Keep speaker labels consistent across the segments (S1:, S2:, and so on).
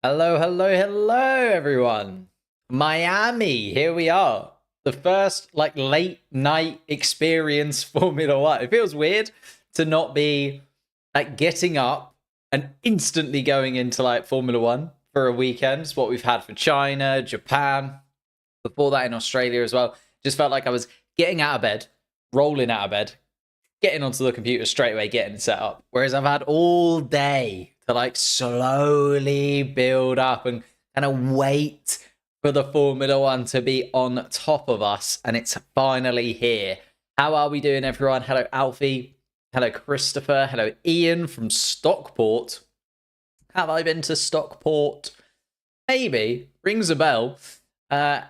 S1: Hello, hello, hello, everyone. Miami, here we are. The first late night experience Formula One. It feels weird to not be getting up and instantly going into Formula One for a weekend. It's what we've had for China, Japan, before that in Australia as well. Just felt like I was getting out of bed, rolling out of bed, getting onto the computer straight away, getting set up. Whereas I've had all day to slowly build up and kind of wait for the Formula One to be on top of us. And it's finally here. How are we doing, everyone? Hello, Alfie. Hello, Christopher. Hello, Ian from Stockport. Have I been to Stockport? Maybe. Rings a bell. Hello,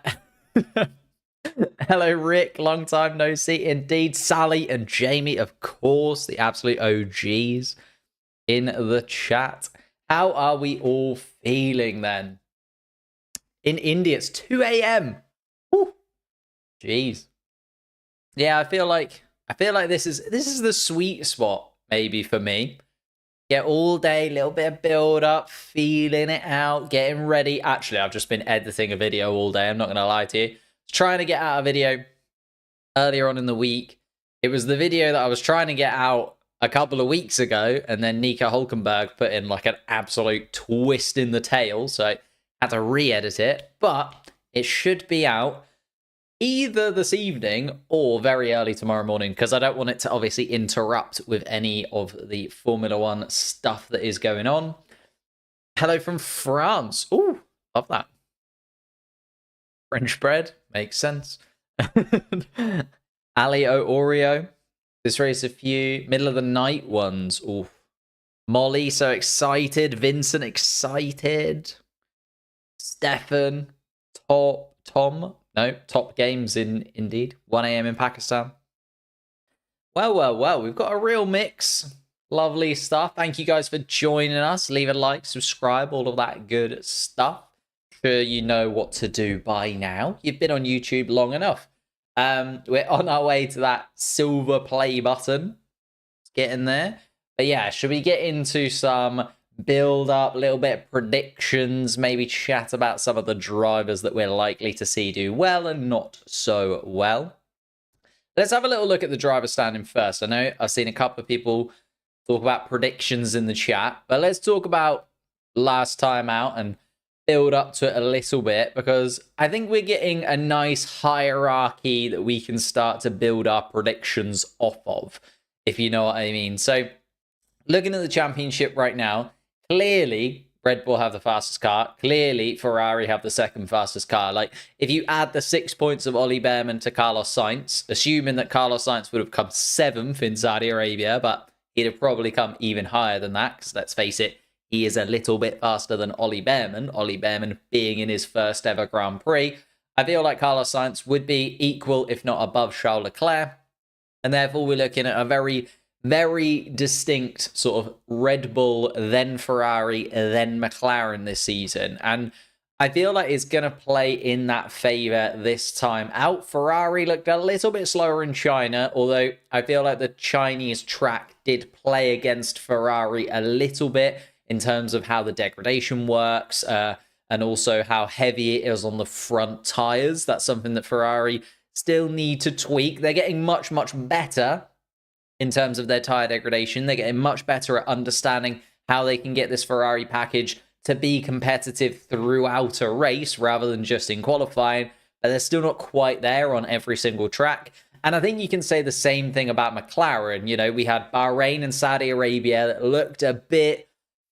S1: Rick. Long time no see. Indeed, Sally and Jamie, of course, the absolute OGs in the chat. How are we all feeling then? In India, it's 2 a.m. Jeez. Yeah, I feel like this is the sweet spot maybe for me. Get all day, little bit of build up, feeling it out, getting ready. Actually, I've just been editing a video all day. I'm not going to lie to you. Trying to get out a video earlier on in the week. It was the video that I was trying to get out a couple of weeks ago, and then Nico Hulkenberg put in an absolute twist in the tail, so I had to re-edit it. But it should be out either this evening or very early tomorrow morning, because I don't want it to obviously interrupt with any of the Formula One stuff that is going on. Hello from France. Ooh, love that. French bread makes sense. Ali O Oreo. This race a few middle of the night ones. Ooh. Molly so excited. Vincent excited. Stefan. Top games indeed. 1 a.m. in Pakistan. Well. We've got a real mix. Lovely stuff. Thank you guys for joining us. Leave a like, subscribe, all of that good stuff. Sure you know what to do by now. You've been on YouTube long enough. We're on our way to that silver play button. Let's get in there. But yeah, should we get into some build up, a little bit of predictions, maybe chat about some of the drivers that we're likely to see do well and not so well? Let's have a little look at the driver standing first. I know I've seen a couple of people talk about predictions in the chat, but let's talk about last time out and build up to it a little bit, because I think we're getting a nice hierarchy that we can start to build our predictions off of, if you know what I mean. So looking at the championship right now, clearly Red Bull have the fastest car. Clearly Ferrari have the second fastest car. If you add the 6 points of Ollie Behrman to Carlos Sainz, assuming that Carlos Sainz would have come 7th in Saudi Arabia, but he'd have probably come even higher than that, because let's face it, he is a little bit faster than Ollie Behrman. Ollie Behrman being in his first ever Grand Prix. I feel like Carlos Sainz would be equal, if not above, Charles Leclerc. And therefore, we're looking at a very, very distinct sort of Red Bull, then Ferrari, then McLaren this season. And I feel like it's going to play in that favour this time out. Ferrari looked a little bit slower in China, although I feel like the Chinese track did play against Ferrari a little bit in terms of how the degradation works, and also how heavy it is on the front tyres. That's something that Ferrari still need to tweak. They're getting much, much better in terms of their tyre degradation. They're getting much better at understanding how they can get this Ferrari package to be competitive throughout a race rather than just in qualifying, but they're still not quite there on every single track. And I think you can say the same thing about McLaren. You know, we had Bahrain and Saudi Arabia that looked a bit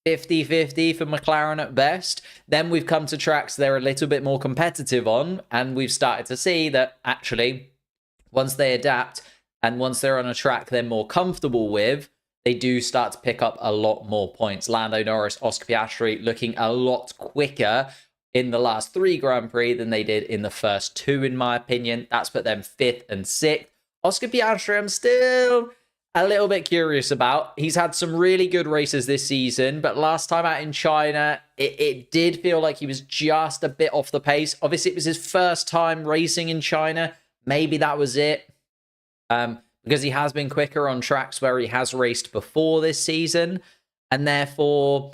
S1: 50-50 for McLaren at best. Then we've come to tracks they're a little bit more competitive on, and we've started to see that actually, once they adapt and once they're on a track they're more comfortable with, they do start to pick up a lot more points. Lando Norris, Oscar Piastri looking a lot quicker in the last 3 Grand Prix than they did in the first 2, in my opinion. That's put them 5th and 6th. Oscar Piastri, I'm still a little bit curious about. He's had some really good races this season, but last time out in China, it did feel like he was just a bit off the pace. Obviously, it was his first time racing in China. Maybe that was it. Because he has been quicker on tracks where he has raced before this season. And therefore,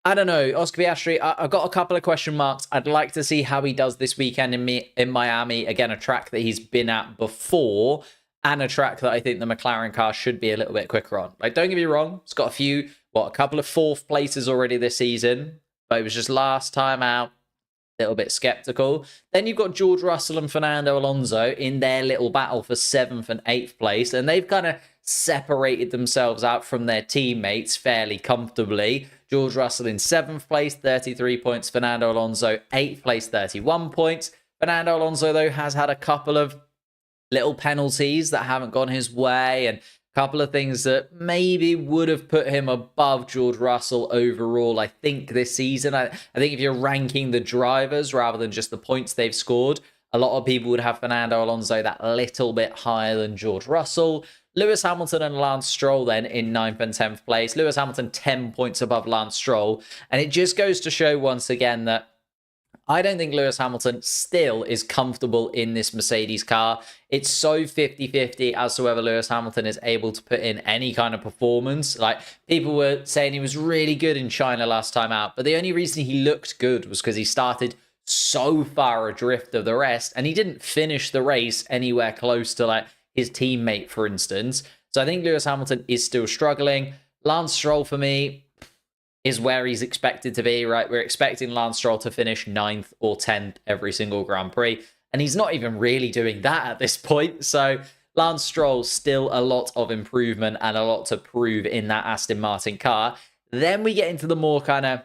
S1: I don't know, Oscar Piastri. I've got a couple of question marks. I'd like to see how he does this weekend in Miami. Again, a track that he's been at before, and a track that I think the McLaren car should be a little bit quicker on. Like, don't get me wrong, it's got a couple of fourth places already this season, but it was just last time out. Little bit skeptical. Then you've got George Russell and Fernando Alonso in their little battle for 7th and 8th place, and they've kind of separated themselves out from their teammates fairly comfortably. George Russell in 7th place, 33 points. Fernando Alonso 8th place, 31 points. Fernando Alonso, though, has had a couple of little penalties that haven't gone his way, and couple of things that maybe would have put him above George Russell overall, I think, this season. I think if you're ranking the drivers rather than just the points they've scored, a lot of people would have Fernando Alonso that little bit higher than George Russell. Lewis Hamilton and Lance Stroll then in 9th and 10th place. Lewis Hamilton 10 points above Lance Stroll. And it just goes to show once again that I don't think Lewis Hamilton still is comfortable in this Mercedes car. It's so 50-50 as to whether Lewis Hamilton is able to put in any kind of performance. Like, people were saying he was really good in China last time out, but the only reason he looked good was because he started so far adrift of the rest, and he didn't finish the race anywhere close to like his teammate, for instance. So I think Lewis Hamilton is still struggling. Lance Stroll, for me, is where he's expected to be, right? We're expecting Lance Stroll to finish 9th or 10th every single Grand Prix, and he's not even really doing that at this point. So Lance Stroll, still a lot of improvement and a lot to prove in that Aston Martin car. Then we get into the more kind of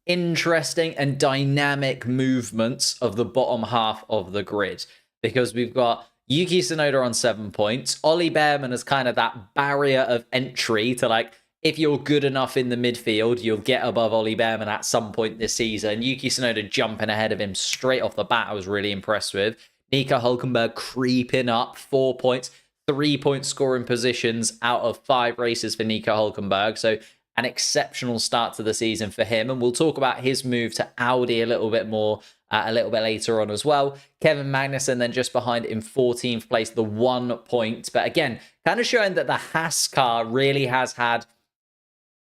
S1: interesting and dynamic movements of the bottom half of the grid, because we've got Yuki Tsunoda on 7 points. Ollie Behrman is kind of that barrier of entry to, like, if you're good enough in the midfield, you'll get above Ollie Behrman at some point this season. Yuki Tsunoda jumping ahead of him straight off the bat, I was really impressed with. Nico Hülkenberg creeping up, 4 points, 3-point scoring positions out of 5 races for Nico Hülkenberg. So an exceptional start to the season for him. And we'll talk about his move to Audi a little bit more a little bit later on as well. Kevin Magnussen then just behind in 14th place, the 1 point. But again, kind of showing that the Haas car really has had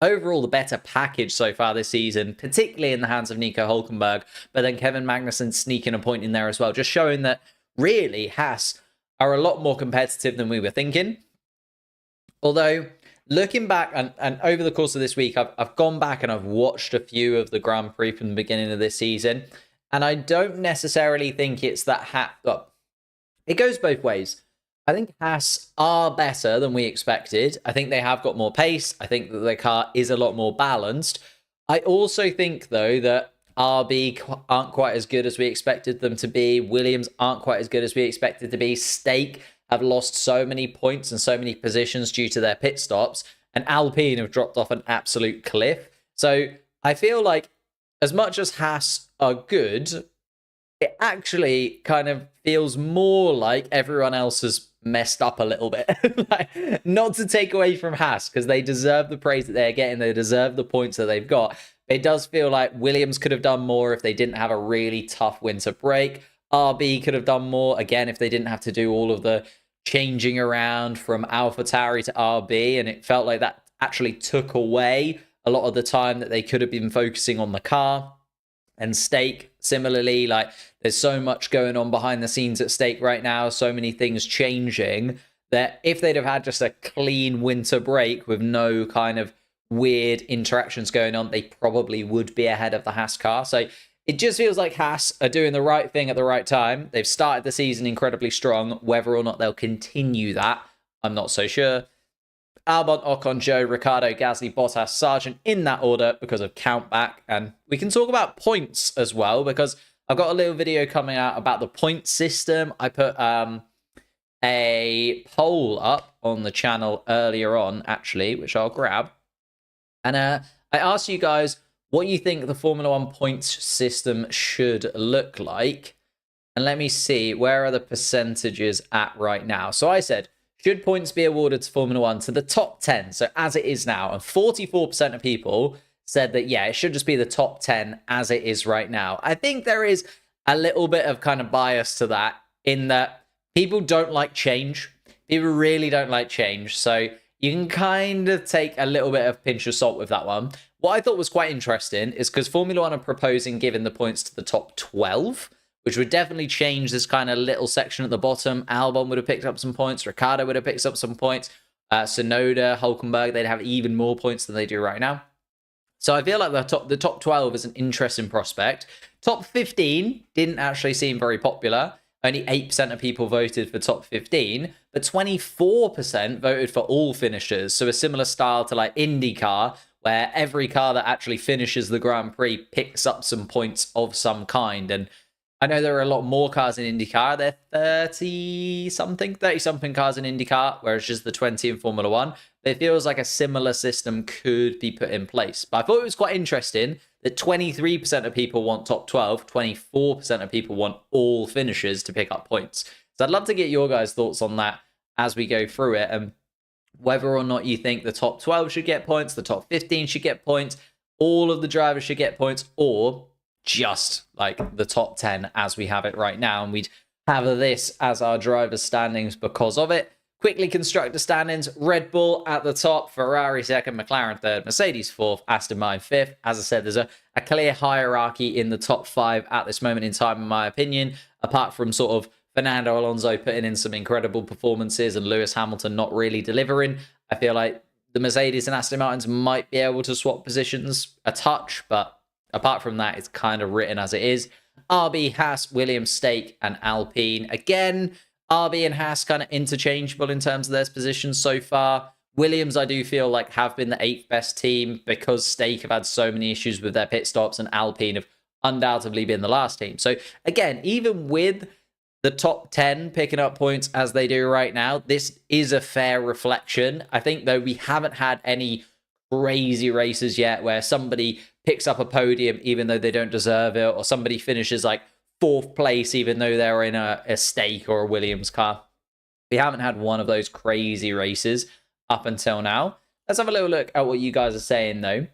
S1: overall the better package so far this season, particularly in the hands of Nico Hülkenberg, but then Kevin Magnussen sneaking a point in there as well, just showing that really Haas are a lot more competitive than we were thinking. Although, looking back, and over the course of this week, I've gone back and I've watched a few of the Grand Prix from the beginning of this season, and I don't necessarily think it's that it goes both ways. I think Haas are better than we expected. I think they have got more pace. I think that their car is a lot more balanced. I also think, though, that RB aren't quite as good as we expected them to be. Williams aren't quite as good as we expected to be. Stake have lost so many points and so many positions due to their pit stops. And Alpine have dropped off an absolute cliff. So I feel like as much as Haas are good, it actually kind of feels more like everyone else has messed up a little bit. Like, not to take away from Haas, because they deserve the praise that they're getting. They deserve the points that they've got. It does feel like Williams could have done more if they didn't have a really tough winter break. RB could have done more, again, if they didn't have to do all of the changing around from AlphaTauri to RB. And it felt like that actually took away a lot of the time that they could have been focusing on the car. And Stake, similarly, like, there's so much going on behind the scenes at Stake right now, so many things changing, that if they'd have had just a clean winter break with no kind of weird interactions going on, they probably would be ahead of the Haas car. So it just feels like Haas are doing the right thing at the right time. They've started the season incredibly strong. Whether or not they'll continue that, I'm not so sure. Albon, Ocon, Joe, Ricciardo, Gasly, Bottas, Sargent in that order because of countback. And we can talk about points as well, because I've got a little video coming out about the point system. I put a poll up on the channel earlier on, actually, which I'll grab. And I asked you guys what you think the Formula One points system should look like. And let me see, where are the percentages at right now? So I said, should points be awarded to Formula One to the top 10? So as it is now, and 44% of people said that, yeah, it should just be the top 10 as it is right now. I think there is a little bit of kind of bias to that, in that people don't like change. People really don't like change. So you can kind of take a little bit of pinch of salt with that one. What I thought was quite interesting is because Formula One are proposing giving the points to the top 12, which would definitely change this kind of little section at the bottom. Albon would have picked up some points. Ricciardo would have picked up some points. Sonoda, Hulkenberg, they'd have even more points than they do right now. So I feel like the top 12 is an interesting prospect. Top 15 didn't actually seem very popular. Only 8% of people voted for top 15, but 24% voted for all finishers. So a similar style to like IndyCar, where every car that actually finishes the Grand Prix picks up some points of some kind. And I know there are a lot more cars in IndyCar. They're 30-something cars in IndyCar, whereas just the 20 in Formula One. But it feels like a similar system could be put in place. But I thought it was quite interesting that 23% of people want top 12, 24% of people want all finishers to pick up points. So I'd love to get your guys' thoughts on that as we go through it, and whether or not you think the top 12 should get points, the top 15 should get points, all of the drivers should get points, or just like the top 10 as we have it right now. And we'd have this as our drivers' standings because of it. Quickly construct the standings. Red Bull at the top, Ferrari second, McLaren third, Mercedes fourth, Aston Martin fifth. As I said, there's a clear hierarchy in the top 5 at this moment in time, in my opinion, apart from sort of Fernando Alonso putting in some incredible performances and Lewis Hamilton not really delivering. I feel like the Mercedes and Aston Martins might be able to swap positions a touch, but apart from that, it's kind of written as it is. RB, Haas, Williams, Stake, and Alpine. Again, RB and Haas kind of interchangeable in terms of their positions so far. Williams, I do feel like, have been the 8th best team because Stake have had so many issues with their pit stops, and Alpine have undoubtedly been the last team. So again, even with the top 10 picking up points as they do right now, this is a fair reflection. I think, though, we haven't had any crazy races yet where somebody picks up a podium even though they don't deserve it, or somebody finishes like 4th place even though they're in a Stake or a Williams car. We haven't had one of those crazy races up until now. Let's have a little look at what you guys are saying, though.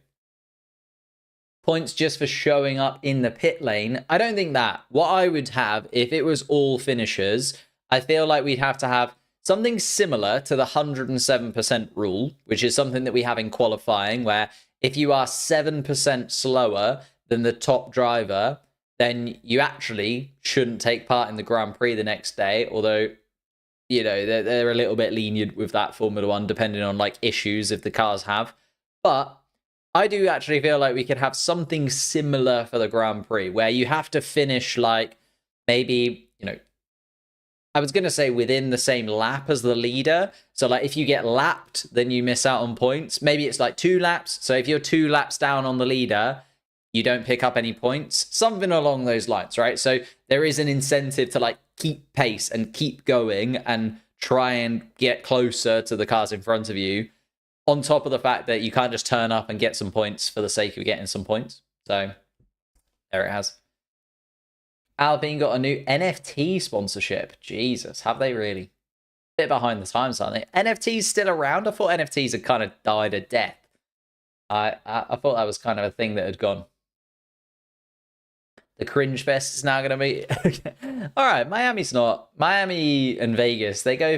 S1: Points just for showing up in the pit lane. I don't think that. What I would have, if it was all finishers, I feel like we'd have to have something similar to the 107% rule, which is something that we have in qualifying, where if you are 7% slower than the top driver, then you actually shouldn't take part in the Grand Prix the next day. Although, you know, they're a little bit lenient with that, Formula One, depending on like issues if the cars have. But I do actually feel like we could have something similar for the Grand Prix, where you have to finish like maybe, you know, I was going to say within the same lap as the leader. So like if you get lapped, then you miss out on points. Maybe it's like 2 laps. So if you're 2 laps down on the leader, you don't pick up any points. Something along those lines, right? So there is an incentive to like keep pace and keep going and try and get closer to the cars in front of you, on top of the fact that you can't just turn up and get some points for the sake of getting some points. So there it has. Alpine got a new NFT sponsorship. Jesus, have they really? A bit behind the times, aren't they? NFTs still around? I thought NFTs had kind of died a death. I thought that was kind of a thing that had gone. The cringe fest is now going to be... All right, Miami's not. Miami and Vegas, they go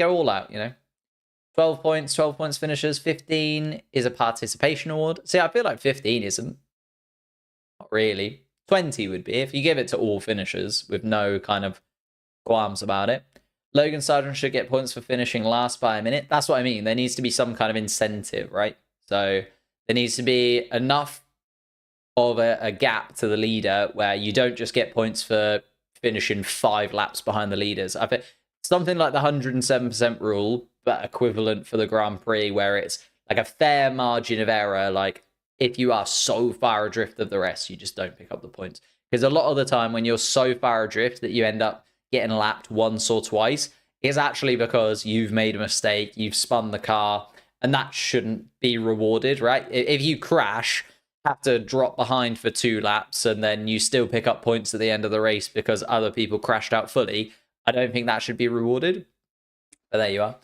S1: all out, you know. 12 points finishers. 15 is a participation award. See, I feel like 15 isn't. Not really. 20 would be if you give it to all finishers with no kind of qualms about it. Logan Sargent should get points for finishing last by a minute. That's what I mean. There needs to be some kind of incentive, right? So there needs to be enough of a gap to the leader where you don't just get points for finishing 5 laps behind the leaders. I think something like the 107% rule, but equivalent for the Grand Prix, where it's like a fair margin of error. Like if you are so far adrift of the rest, you just don't pick up the points. Because a lot of the time when you're so far adrift that you end up getting lapped once or twice, is actually because you've made a mistake, you've spun the car, and that shouldn't be rewarded, right? If you crash, have to drop behind for 2 laps, and then you still pick up points at the end of the race because other people crashed out fully, I don't think that should be rewarded. But there you are.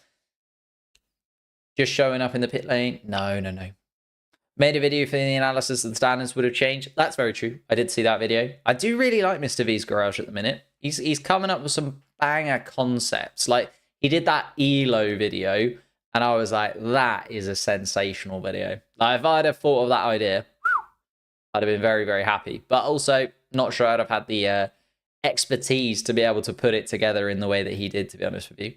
S1: Just showing up in the pit lane? No. Made a video for the analysis of the standards would have changed. That's very true. I did see that video. I do really like Mr. V's Garage at the minute. He's coming up with some banger concepts. Like, he did that ELO video, And I was like, that is a sensational video. Like, if I'd have thought of that idea, I'd have been very, very happy. But also, not sure I'd have had the expertise to be able to put it together in the way that he did, to be honest with you.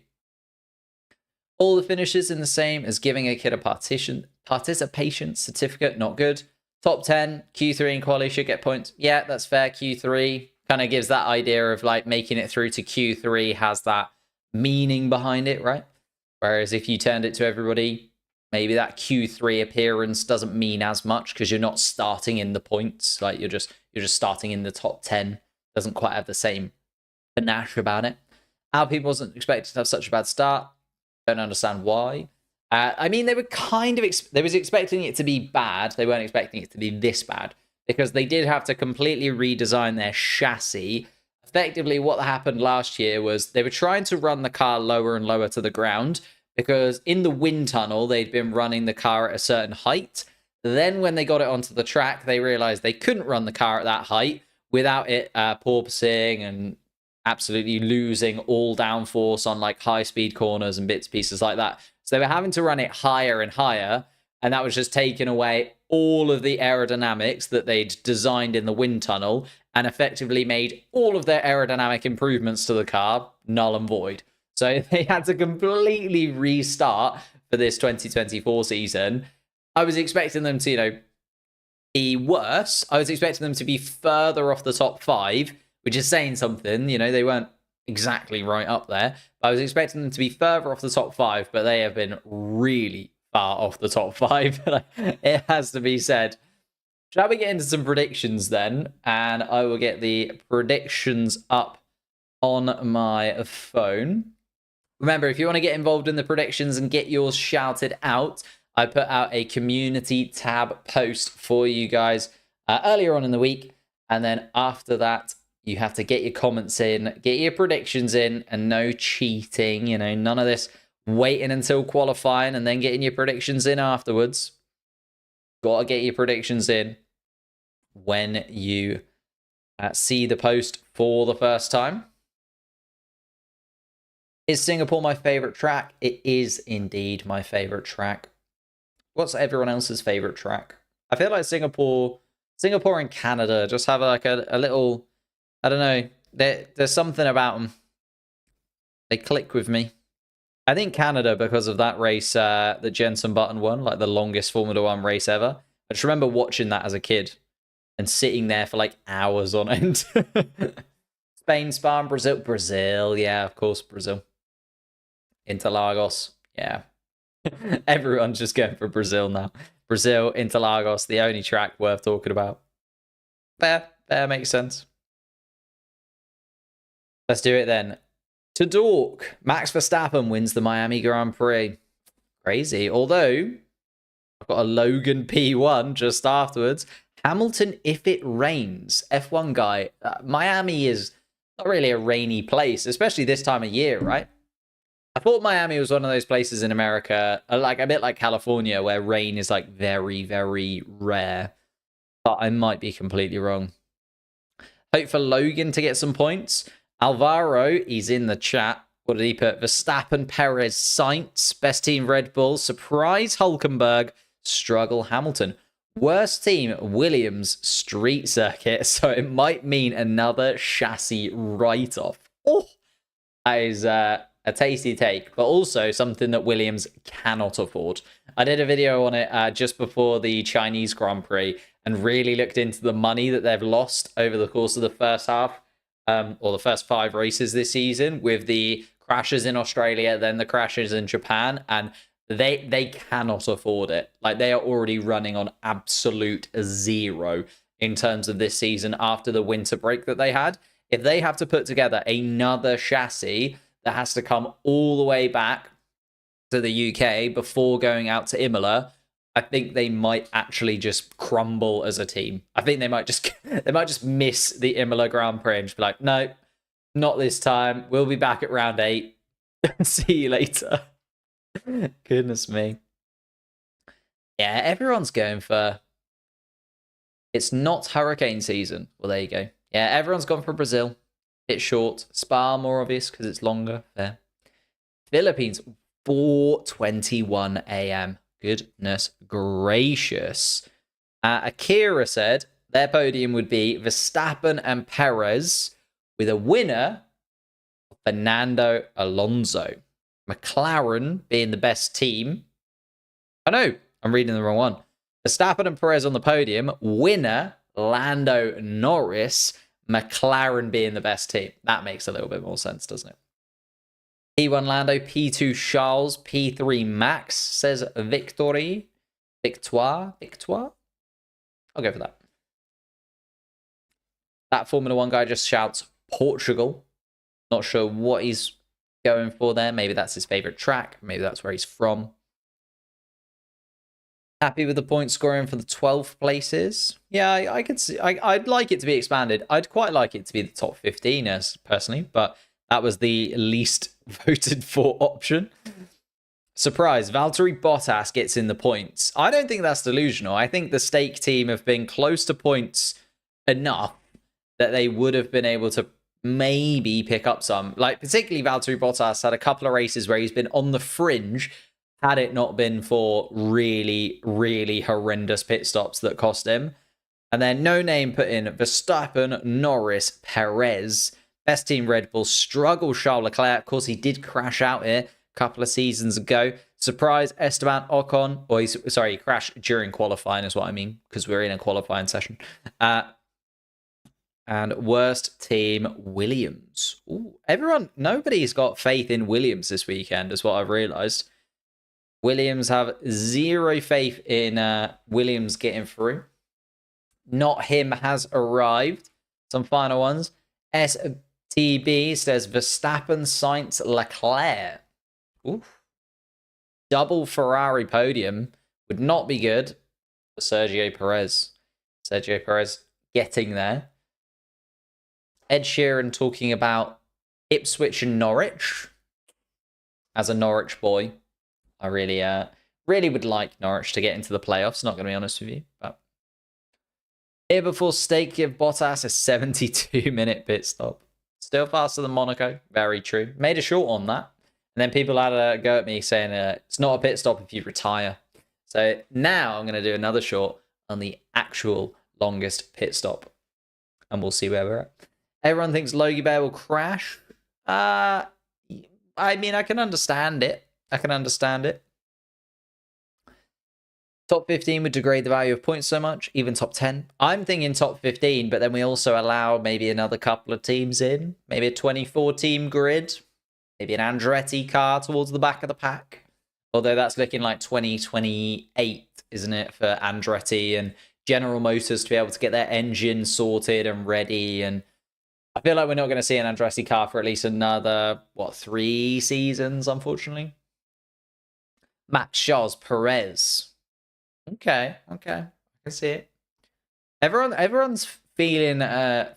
S1: All the finishes in the same as giving a kid a participation certificate, not good. Top 10, Q3 and quali should get points. Yeah, that's fair. Q3 kind of gives that idea of like making it through to Q3 has that meaning behind it, right? Whereas if you turned it to everybody, maybe that Q3 appearance doesn't mean as much because you're not starting in the points. Like you're just starting in the top 10. Doesn't quite have the same panache about it. How people wasn't expected to have such a bad start. Don't understand why. I mean, they were kind of they was expecting it to be bad. They weren't expecting it to be this bad because they did have to completely redesign their chassis. Effectively, what happened last year was they were trying to run the car lower and lower to the ground because in the wind tunnel, they'd been running the car at a certain height. Then when they got it onto the track, they realized they couldn't run the car at that height without it porpoising and absolutely losing all downforce on like high speed corners and bits pieces like that. So they were having to run it higher and higher, and that was just taking away all of the aerodynamics that they'd designed in the wind tunnel and effectively made all of their aerodynamic improvements to the car null and void. So they had to completely restart for this 2024 season. I was expecting them to, be worse. I was expecting them to be further off the top 5, which is saying something. They weren't exactly right up there. But I was expecting them to be further off the top 5, but they have been really far off the top 5. It has to be said. Shall we get into some predictions then? And I will get the predictions up on my phone. Remember, if you want to get involved in the predictions and get yours shouted out, I put out a community tab post for you guys earlier on in the week. And then after that, you have to get your comments in, get your predictions in, and no cheating. None of this waiting until qualifying and then getting your predictions in afterwards. Got to get your predictions in when you see the post for the first time. Is Singapore my favorite track? It is indeed my favorite track. What's everyone else's favorite track? I feel like Singapore and Canada just have like a little, I don't know, there's something about them. They click with me. I think Canada, because of that race that Jenson Button won, like the longest Formula 1 race ever. I just remember watching that as a kid and sitting there for like hours on end. Spain, Spa, and Brazil. Brazil, yeah, of course, Brazil. Interlagos, yeah. Everyone's just going for Brazil now. Brazil, Interlagos, the only track worth talking about. Fair, makes sense. Let's do it then. To Dork, Max Verstappen wins the Miami Grand Prix. Crazy. Although, I've got a Logan P1 just afterwards. Hamilton, if it rains. F1 guy. Miami is not really a rainy place, especially this time of year, right? I thought Miami was one of those places in America, like a bit like California, where rain is like very, very rare. But I might be completely wrong. Hope for Logan to get some points. Alvaro, he's in the chat. What did he put? Verstappen, Perez, Sainz, best team Red Bull, surprise Hulkenberg, struggle Hamilton. Worst team, Williams, street circuit. So it might mean another chassis write-off. Oh, that is a tasty take, but also something that Williams cannot afford. I did a video on it just before the Chinese Grand Prix and really looked into the money that they've lost over the course of the first half, or the first 5 races this season, with the crashes in Australia, then the crashes in Japan, and they cannot afford it. Like, they are already running on absolute zero in terms of this season after the winter break that they had. If they have to put together another chassis that has to come all the way back to the UK before going out to Imola, I think they might actually just crumble as a team. I think they might just miss the Imola Grand Prix and just be like, no, not this time. We'll be back at round 8. See you later. Goodness me. Yeah, everyone's going for... It's not hurricane season. Well, there you go. Yeah, everyone's gone for Brazil. It's short. Spa, more obvious because it's longer. There. Philippines. 4:21 a.m. Goodness gracious. Akira said their podium would be Verstappen and Perez, with a winner, Fernando Alonso. McLaren being the best team. Oh no, I'm reading the wrong one. Verstappen and Perez on the podium. Winner, Lando Norris. McLaren being the best team. That makes a little bit more sense, doesn't it? P1 Lando, P2 Charles, P3 Max, says Victoire. Victoire? I'll go for that. That Formula 1 guy just shouts Portugal. Not sure what he's going for there. Maybe that's his favorite track. Maybe that's where he's from. Happy with the point scoring for the 12th places. Yeah, I could see. I'd like it to be expanded. I'd quite like it to be the top 15 personally, but that was the least voted for option. Surprise, Valtteri Bottas gets in the points. I don't think that's delusional. I think the stake team have been close to points enough that they would have been able to maybe pick up some. Like, particularly Valtteri Bottas had a couple of races where he's been on the fringe, had it not been for really, really horrendous pit stops that cost him. And then No Name put in Verstappen, Norris, Perez. Best team Red Bull. Struggle Charles Leclerc. Of course, he did crash out here a couple of seasons ago. Surprise Esteban Ocon. Or he crashed during qualifying is what I mean, because we're in a qualifying session. And worst team, Williams. Ooh, nobody's got faith in Williams this weekend, is what I've realised. Williams have zero faith in Williams getting through. Not him has arrived. Some final ones. STB says Verstappen, Sainz, Leclerc. Oof. Double Ferrari podium would not be good for Sergio Perez. Sergio Perez getting there. Ed Sheeran talking about Ipswich and Norwich. As a Norwich boy, I really would like Norwich to get into the playoffs, not going to be honest with you. But here before stake, give Bottas a 72-minute pit stop. Still faster than Monaco. Very true. Made a short on that. And then people had a go at me saying it's not a pit stop if you retire. So now I'm going to do another short on the actual longest pit stop. And we'll see where we're at. Everyone thinks Logie Bear will crash. I mean, I can understand it. Top 15 would degrade the value of points so much, even top 10. I'm thinking top 15, but then we also allow maybe another couple of teams in. Maybe a 24-team grid. Maybe an Andretti car towards the back of the pack. Although that's looking like 2028, isn't it, for Andretti and General Motors to be able to get their engine sorted and ready. And I feel like we're not going to see an Andretti car for at least another, 3 seasons, unfortunately. Max Charles Perez. Okay. I can see it. Everyone's feeling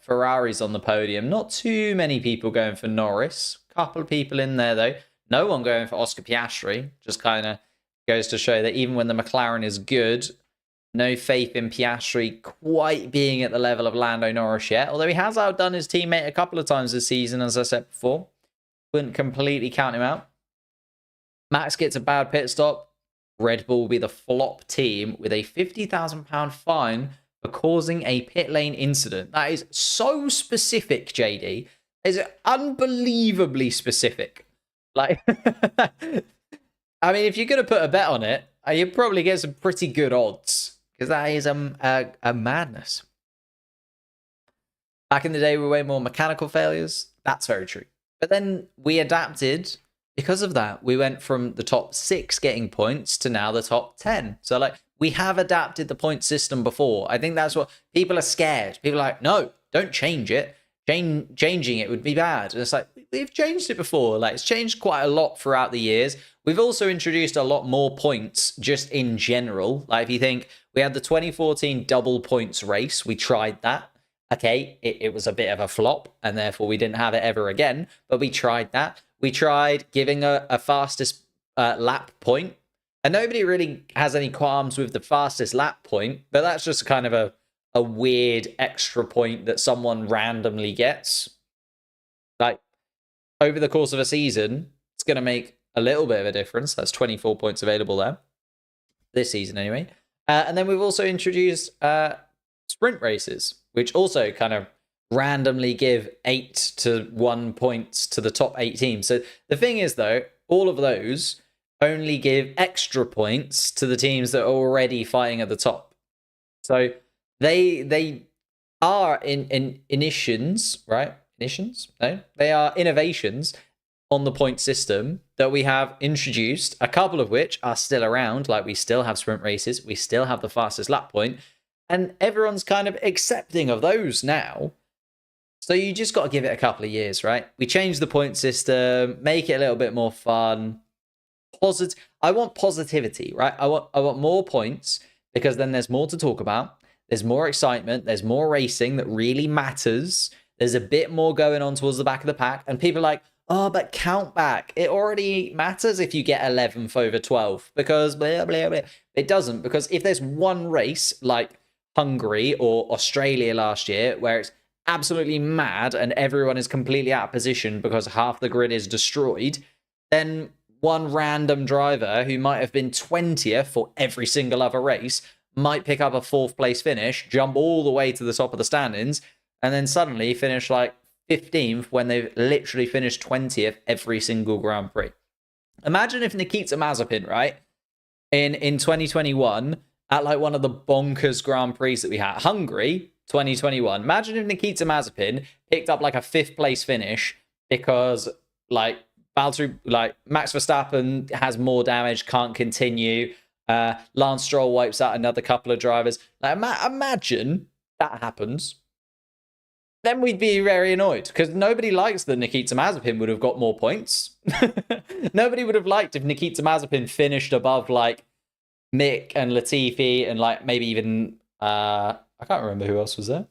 S1: Ferraris on the podium. Not too many people going for Norris. Couple of people in there, though. No one going for Oscar Piastri. Just kind of goes to show that even when the McLaren is good, no faith in Piastri quite being at the level of Lando Norris yet. Although he has outdone his teammate a couple of times this season, as I said before. Wouldn't completely count him out. Max gets a bad pit stop. Red Bull will be the flop team with a £50,000 fine for causing a pit lane incident. That is so specific, JD. Is it unbelievably specific? Like, I mean, if you're going to put a bet on it, you'd probably get some pretty good odds, because that is a madness. Back in the day, we were way more mechanical failures. That's very true. But then we adapted. Because of that, we went from the top 6 getting points to now the top 10. So, like, we have adapted the point system before. I think that's what people are scared. People are like, no, don't change it. Changing it would be bad. And it's like, we've changed it before. Like, it's changed quite a lot throughout the years. We've also introduced a lot more points just in general. Like, if you think we had the 2014 double points race, we tried that. Okay, it was a bit of a flop, and therefore we didn't have it ever again. But we tried that. We tried giving a fastest lap point, and nobody really has any qualms with the fastest lap point, but that's just kind of a weird extra point that someone randomly gets. Like, over the course of a season, it's going to make a little bit of a difference. That's 24 points available there this season anyway. And then we've also introduced sprint races, which also kind of randomly give 8 to 1 points to the top 8 teams. So the thing is, though, all of those only give extra points to the teams that are already fighting at the top. So they are in initiations, right? Initiations? No, they are innovations on the point system that we have introduced, a couple of which are still around. Like, we still have sprint races, we still have the fastest lap point, and everyone's kind of accepting of those now. So you just got to give it a couple of years, right? We change the point system, make it a little bit more fun. I want positivity, right? I want more points, because then there's more to talk about. There's more excitement. There's more racing that really matters. There's a bit more going on towards the back of the pack. And people are like, oh, but count back. It already matters if you get 11th over 12th, because blah, blah, blah. It doesn't, because if there's one race like Hungary or Australia last year where it's absolutely mad and everyone is completely out of position because half the grid is destroyed, then one random driver who might have been 20th for every single other race might pick up a 4th place finish, jump all the way to the top of the standings, and then suddenly finish like 15th when they've literally finished 20th every single Grand Prix. Imagine if Nikita Mazepin, right, in 2021, at like one of the bonkers Grand Prix that we had, Hungary 2021, imagine if Nikita Mazepin picked up like a 5th place finish because like Max Verstappen has more damage, can't continue. Lance Stroll wipes out another couple of drivers. Like, imagine that happens. Then we'd be very annoyed, because nobody likes that Nikita Mazepin would have got more points. Nobody would have liked if Nikita Mazepin finished above like Mick and Latifi and like maybe even I can't remember who else was there.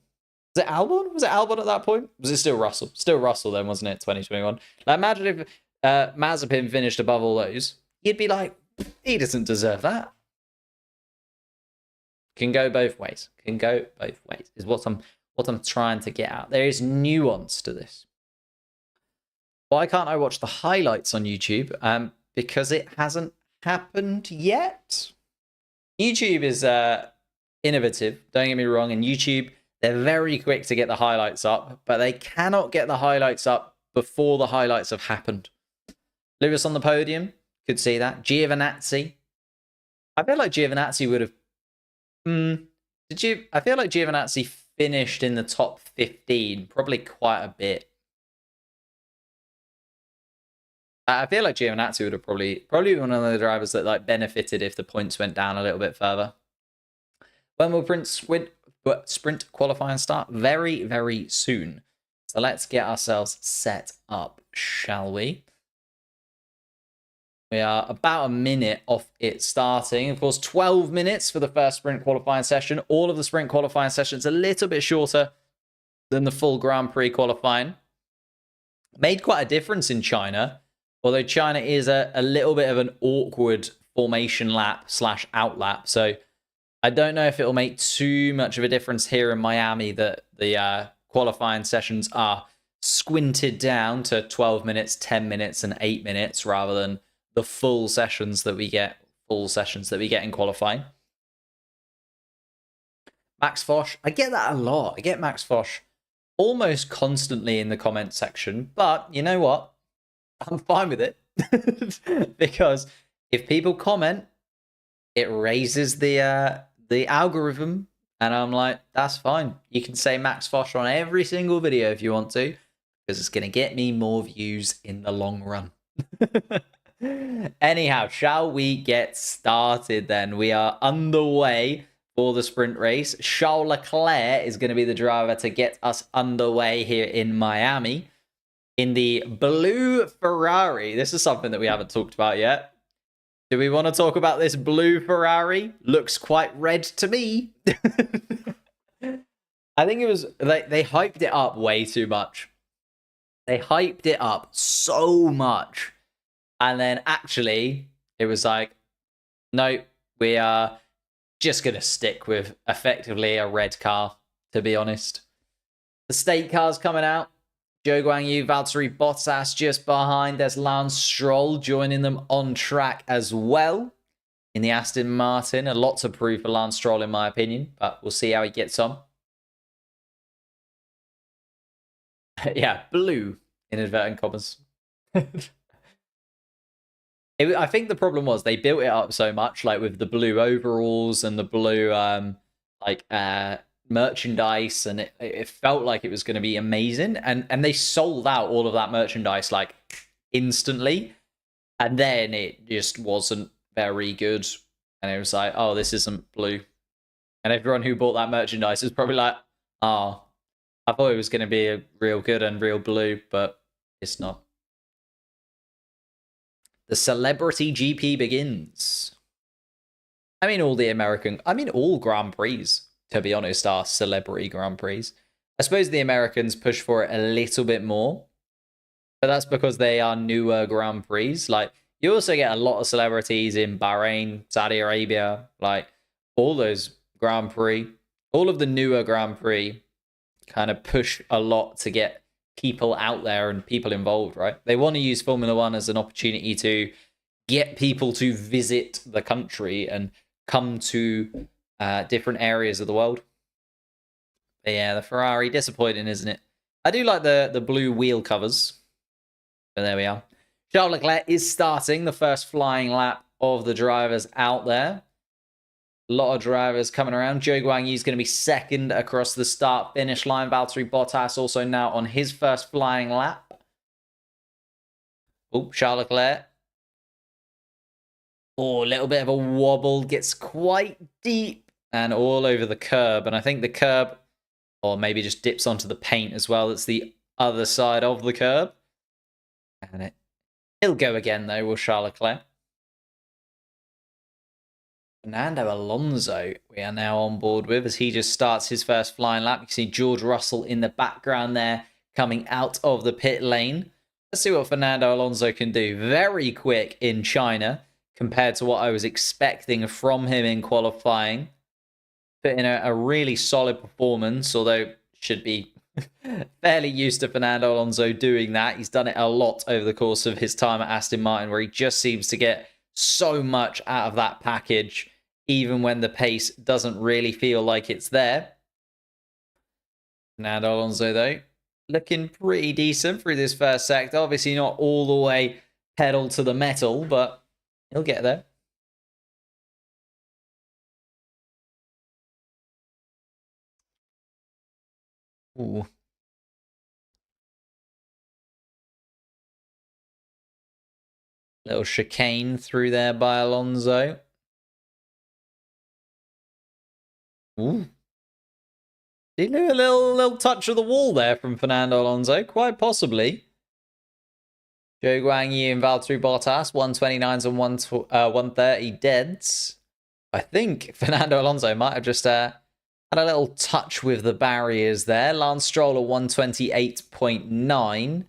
S1: Was it Albon? Was it Albon at that point? Was it still Russell? Still Russell then, wasn't it? 2021. Like, imagine if Mazepin finished above all those. You'd be like, he doesn't deserve that. Can go both ways. Can go both ways is what I'm trying to get at. There is nuance to this. Why can't I watch the highlights on YouTube? Because it hasn't happened yet. YouTube is innovative, don't get me wrong, and YouTube, they're very quick to get the highlights up, but they cannot get the highlights up before the highlights have happened. Lewis on the podium, could see that. Giovinazzi. I feel like Giovinazzi would have... I feel like Giovinazzi finished in the top 15, probably quite a bit. I feel like Giovinazzi would have probably one of the drivers that like benefited if the points went down a little bit further. When will sprint qualifying start? Very, very soon. So let's get ourselves set up, shall we? We are about a minute off it starting. Of course, 12 minutes for the first sprint qualifying session. All of the sprint qualifying sessions a little bit shorter than the full Grand Prix qualifying. Made quite a difference in China, although China is a little bit of an awkward formation lap / out lap. So I don't know if it will make too much of a difference here in Miami that the qualifying sessions are squinted down to 12 minutes, 10 minutes, and 8 minutes rather than the full sessions that we get in qualifying. Max Fosh, I get that a lot. I get Max Fosh almost constantly in the comment section, but you know what? I'm fine with it because if people comment, it raises the algorithm, and I'm like, that's fine. You can say Max Fosh on every single video if you want to, because it's going to get me more views in the long run. Anyhow, shall we get started then? We are underway for the sprint race. Charles Leclerc is going to be the driver to get us underway here in Miami in the blue Ferrari. This is something that we haven't talked about yet. Do we want to talk about this blue Ferrari? Looks quite red to me. I think it was they hyped it up way too much. They hyped it up so much. And then actually, it was like, no, we are just going to stick with effectively a red car, to be honest. The state car's coming out. Zhou Guanyu, Valtteri Bottas just behind. There's Lance Stroll joining them on track as well in the Aston Martin. A lot to prove for Lance Stroll, in my opinion, but we'll see how he gets on. Yeah, blue, in inverted commas. I think the problem was they built it up so much, like with the blue overalls and the blue merchandise, and it felt like it was going to be amazing, and they sold out all of that merchandise like instantly, and then it just wasn't very good, and it was like, oh, this isn't blue, and everyone who bought that merchandise is probably like, oh, I thought it was going to be a real good and real blue, but it's not. The Celebrity GP begins. I mean, all Grand Prix, to be honest, are celebrity Grand Prix. I suppose the Americans push for it a little bit more, but that's because they are newer Grand Prix. Like, you also get a lot of celebrities in Bahrain, Saudi Arabia, like all those Grand Prix. All of the newer Grand Prix kind of push a lot to get people out there and people involved, right? They want to use Formula One as an opportunity to get people to visit the country and come to different areas of the world. But yeah, the Ferrari, disappointing, isn't it? I do like the blue wheel covers. But there we are. Charles Leclerc is starting the first flying lap of the drivers out there. A lot of drivers coming around. Zhou Guanyu is going to be second across the start-finish line. Valtteri Bottas also now on his first flying lap. Oh, Charles Leclerc. Oh, a little bit of a wobble. Gets quite deep and all over the curb. And I think the curb, or maybe just dips onto the paint as well. It's the other side of the curb. And he'll go again, though, will Charles Leclerc. Fernando Alonso, we are now on board with as he just starts his first flying lap. You can see George Russell in the background there coming out of the pit lane. Let's see what Fernando Alonso can do. Very quick in China compared to what I was expecting from him in qualifying. Put in a really solid performance, although should be fairly used to Fernando Alonso doing that. He's done it a lot over the course of his time at Aston Martin, where he just seems to get so much out of that package, even when the pace doesn't really feel like it's there. Fernando Alonso, though, looking pretty decent through this first sector. Obviously not all the way pedal to the metal, but he'll get there. Ooh. Little chicane through there by Alonso. Ooh. Did he do a little touch of the wall there from Fernando Alonso? Quite possibly. Zhou Guanyu and Valtteri Bottas, 129s and 130 deads. I think Fernando Alonso might have just had a little touch with the barriers there. Lance Stroll at 128.9.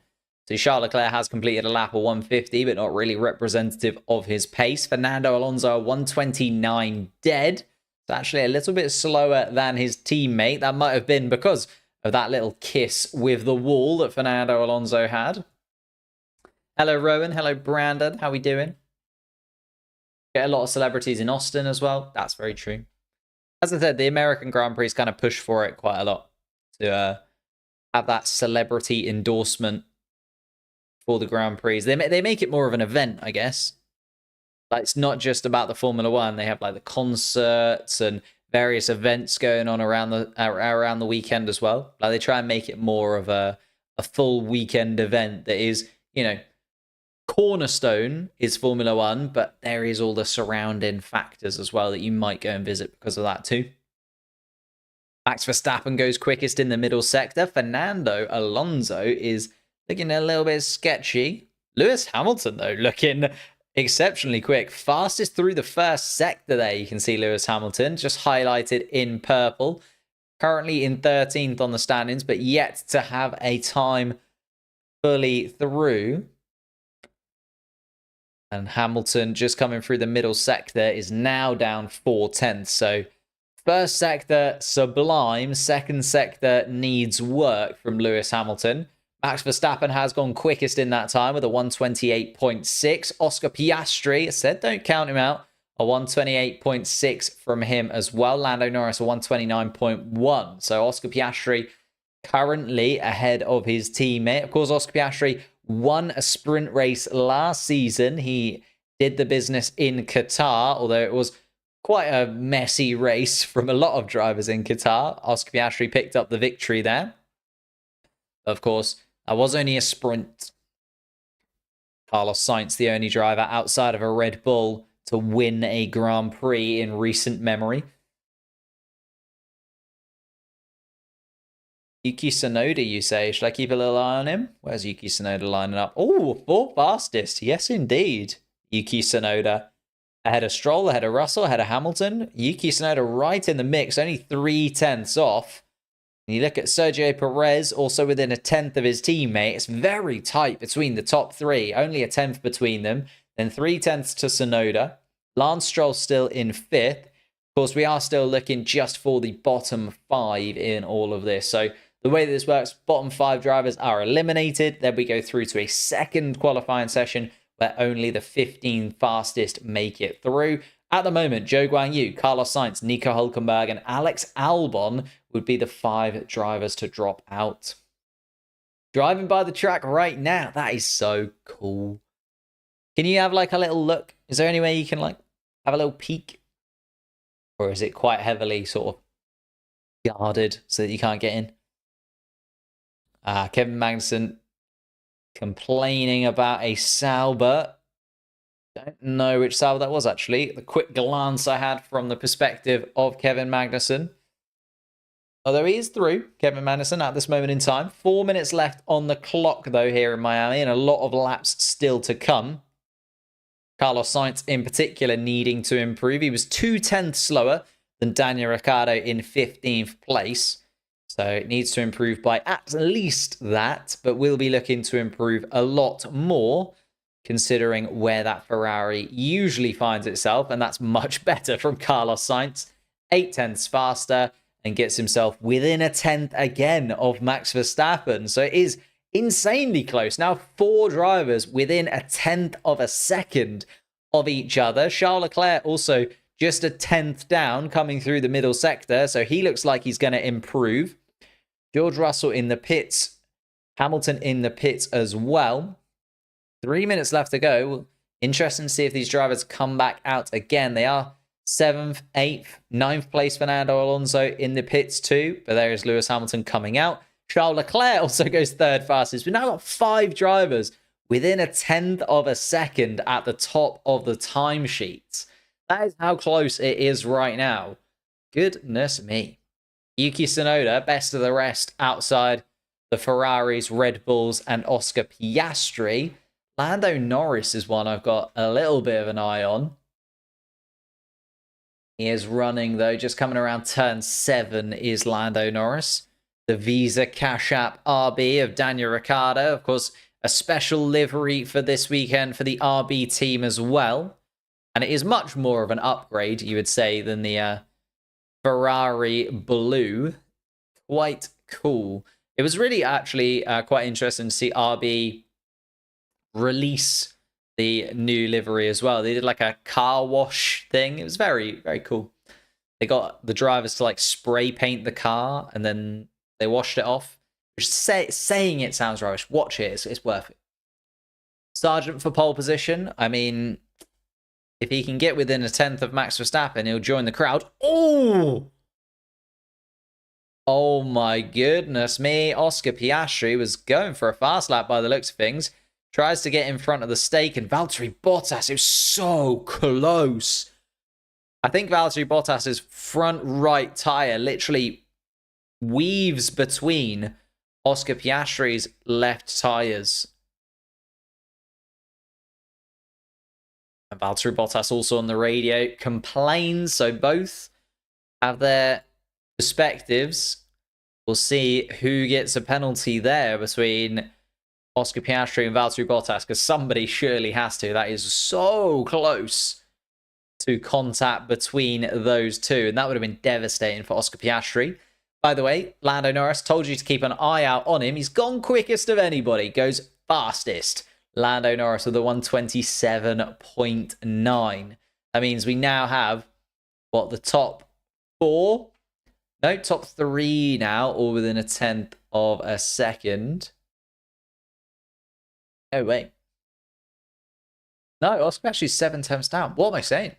S1: So Charles Leclerc has completed a lap of 150, but not really representative of his pace. Fernando Alonso 129 dead. It's actually a little bit slower than his teammate. That might have been because of that little kiss with the wall that Fernando Alonso had. Hello, Rowan. Hello, Brandon. How we doing? Get a lot of celebrities in Austin as well. That's very true. As I said, the American Grand Prix kind of push for it quite a lot to have that celebrity endorsement for the Grand Prix. They make it more of an event, I guess. Like, it's not just about the Formula One. They have like the concerts and various events going on around the weekend as well. Like, they try and make it more of a full weekend event that is, you know, cornerstone is Formula One, but there is all the surrounding factors as well that you might go and visit because of that too. Max Verstappen goes quickest in the middle sector. Fernando Alonso is looking a little bit sketchy. Lewis Hamilton, though, looking exceptionally quick. Fastest through the first sector there, you can see Lewis Hamilton, just highlighted in purple. Currently in 13th on the standings, but yet to have a time fully through. And Hamilton, just coming through the middle sector, is now down 4/10. So first sector, sublime. Second sector needs work from Lewis Hamilton. Max Verstappen has gone quickest in that time with a 128.6. Oscar Piastri, I said don't count him out, a 128.6 from him as well. Lando Norris, a 129.1. So Oscar Piastri currently ahead of his teammate. Of course, Oscar Piastri won a sprint race last season. He did the business in Qatar, although it was quite a messy race from a lot of drivers in Qatar. Oscar Piastri picked up the victory there. Of course, that was only a sprint. Carlos Sainz, the only driver outside of a Red Bull to win a Grand Prix in recent memory. Yuki Tsunoda, you say? Should I keep a little eye on him? Where's Yuki Tsunoda lining up? Oh, 4th fastest. Yes, indeed. Yuki Tsunoda. Ahead of Stroll, ahead of Russell, ahead of Hamilton. Yuki Tsunoda right in the mix, only 3/10 off. And you look at Sergio Perez, also within a 10th of his teammate. It's very tight between the top three. Only a 10th between them. Then 3/10 to Tsunoda. Lance Stroll still in 5th. Of course, we are still looking just for the bottom 5 in all of this. So the way that this works, bottom 5 drivers are eliminated. Then we go through to a second qualifying session where only the 15 fastest make it through. At the moment, Zhou Guanyu, Carlos Sainz, Nico Hülkenberg, and Alex Albon would be the 5 drivers to drop out. Driving by the track right now. That is so cool. Can you have like a little look? Is there any way you can like have a little peek? Or is it quite heavily sort of guarded so that you can't get in? Kevin Magnussen complaining about a Sauber. Don't know which Sauber that was, actually. The quick glance I had from the perspective of Kevin Magnussen. Although he is through, Kevin Magnussen, at this moment in time. 4 minutes left on the clock, though, here in Miami, and a lot of laps still to come. Carlos Sainz, in particular, needing to improve. He was 2/10 slower than Daniel Ricciardo in 15th place. So it needs to improve by at least that, but we'll be looking to improve a lot more, considering where that Ferrari usually finds itself, and that's much better from Carlos Sainz. 8/10 faster and gets himself within a 10th again of Max Verstappen. So it is insanely close. Now 4 drivers within a 10th of a second of each other. Charles Leclerc also just a 10th down coming through the middle sector, so he looks like he's going to improve. George Russell in the pits. Hamilton in the pits as well. 3 minutes left to go. Interesting to see if these drivers come back out again. They are 7th, 8th, 9th place Fernando Alonso in the pits too. But there is Lewis Hamilton coming out. Charles Leclerc also goes 3rd fastest. We've now got 5 drivers within a 10th of a second at the top of the timesheets. That is how close it is right now. Goodness me. Yuki Tsunoda, best of the rest outside the Ferraris, Red Bulls, and Oscar Piastri. Lando Norris is one I've got a little bit of an eye on. He is running, though, just coming around turn 7 is Lando Norris. The Visa Cash App RB of Daniel Ricciardo. Of course, a special livery for this weekend for the RB team as well. And it is much more of an upgrade, you would say, than the Ferrari Blue. Quite cool. It was really actually quite interesting to see RB release the new livery as well. They did like a car wash thing. It was very, very cool. They got the drivers to like spray paint the car and then they washed it off. Which saying it sounds rubbish. Watch it. It's worth it. Sargent for pole position. I mean, if he can get within a 10th of Max Verstappen, he'll join the crowd. Oh! Oh my goodness me. Oscar Piastri was going for a fast lap by the looks of things. Tries to get in front of the stake, and Valtteri Bottas, it was so close. I think Valtteri Bottas's front right tyre literally weaves between Oscar Piastri's left tyres. And Valtteri Bottas also on the radio complains, so both have their perspectives. We'll see who gets a penalty there between Oscar Piastri and Valtteri Bottas, because somebody surely has to. That is so close to contact between those two, and that would have been devastating for Oscar Piastri. By the way, Lando Norris, told you to keep an eye out on him. He's gone quickest of anybody, goes fastest. Lando Norris with a 127.9. That means we now have, what, the top 4? No, top 3 now, all within a 10th of a second. Oh, wait. No, Oscar actually 7 tenths down. What am I saying?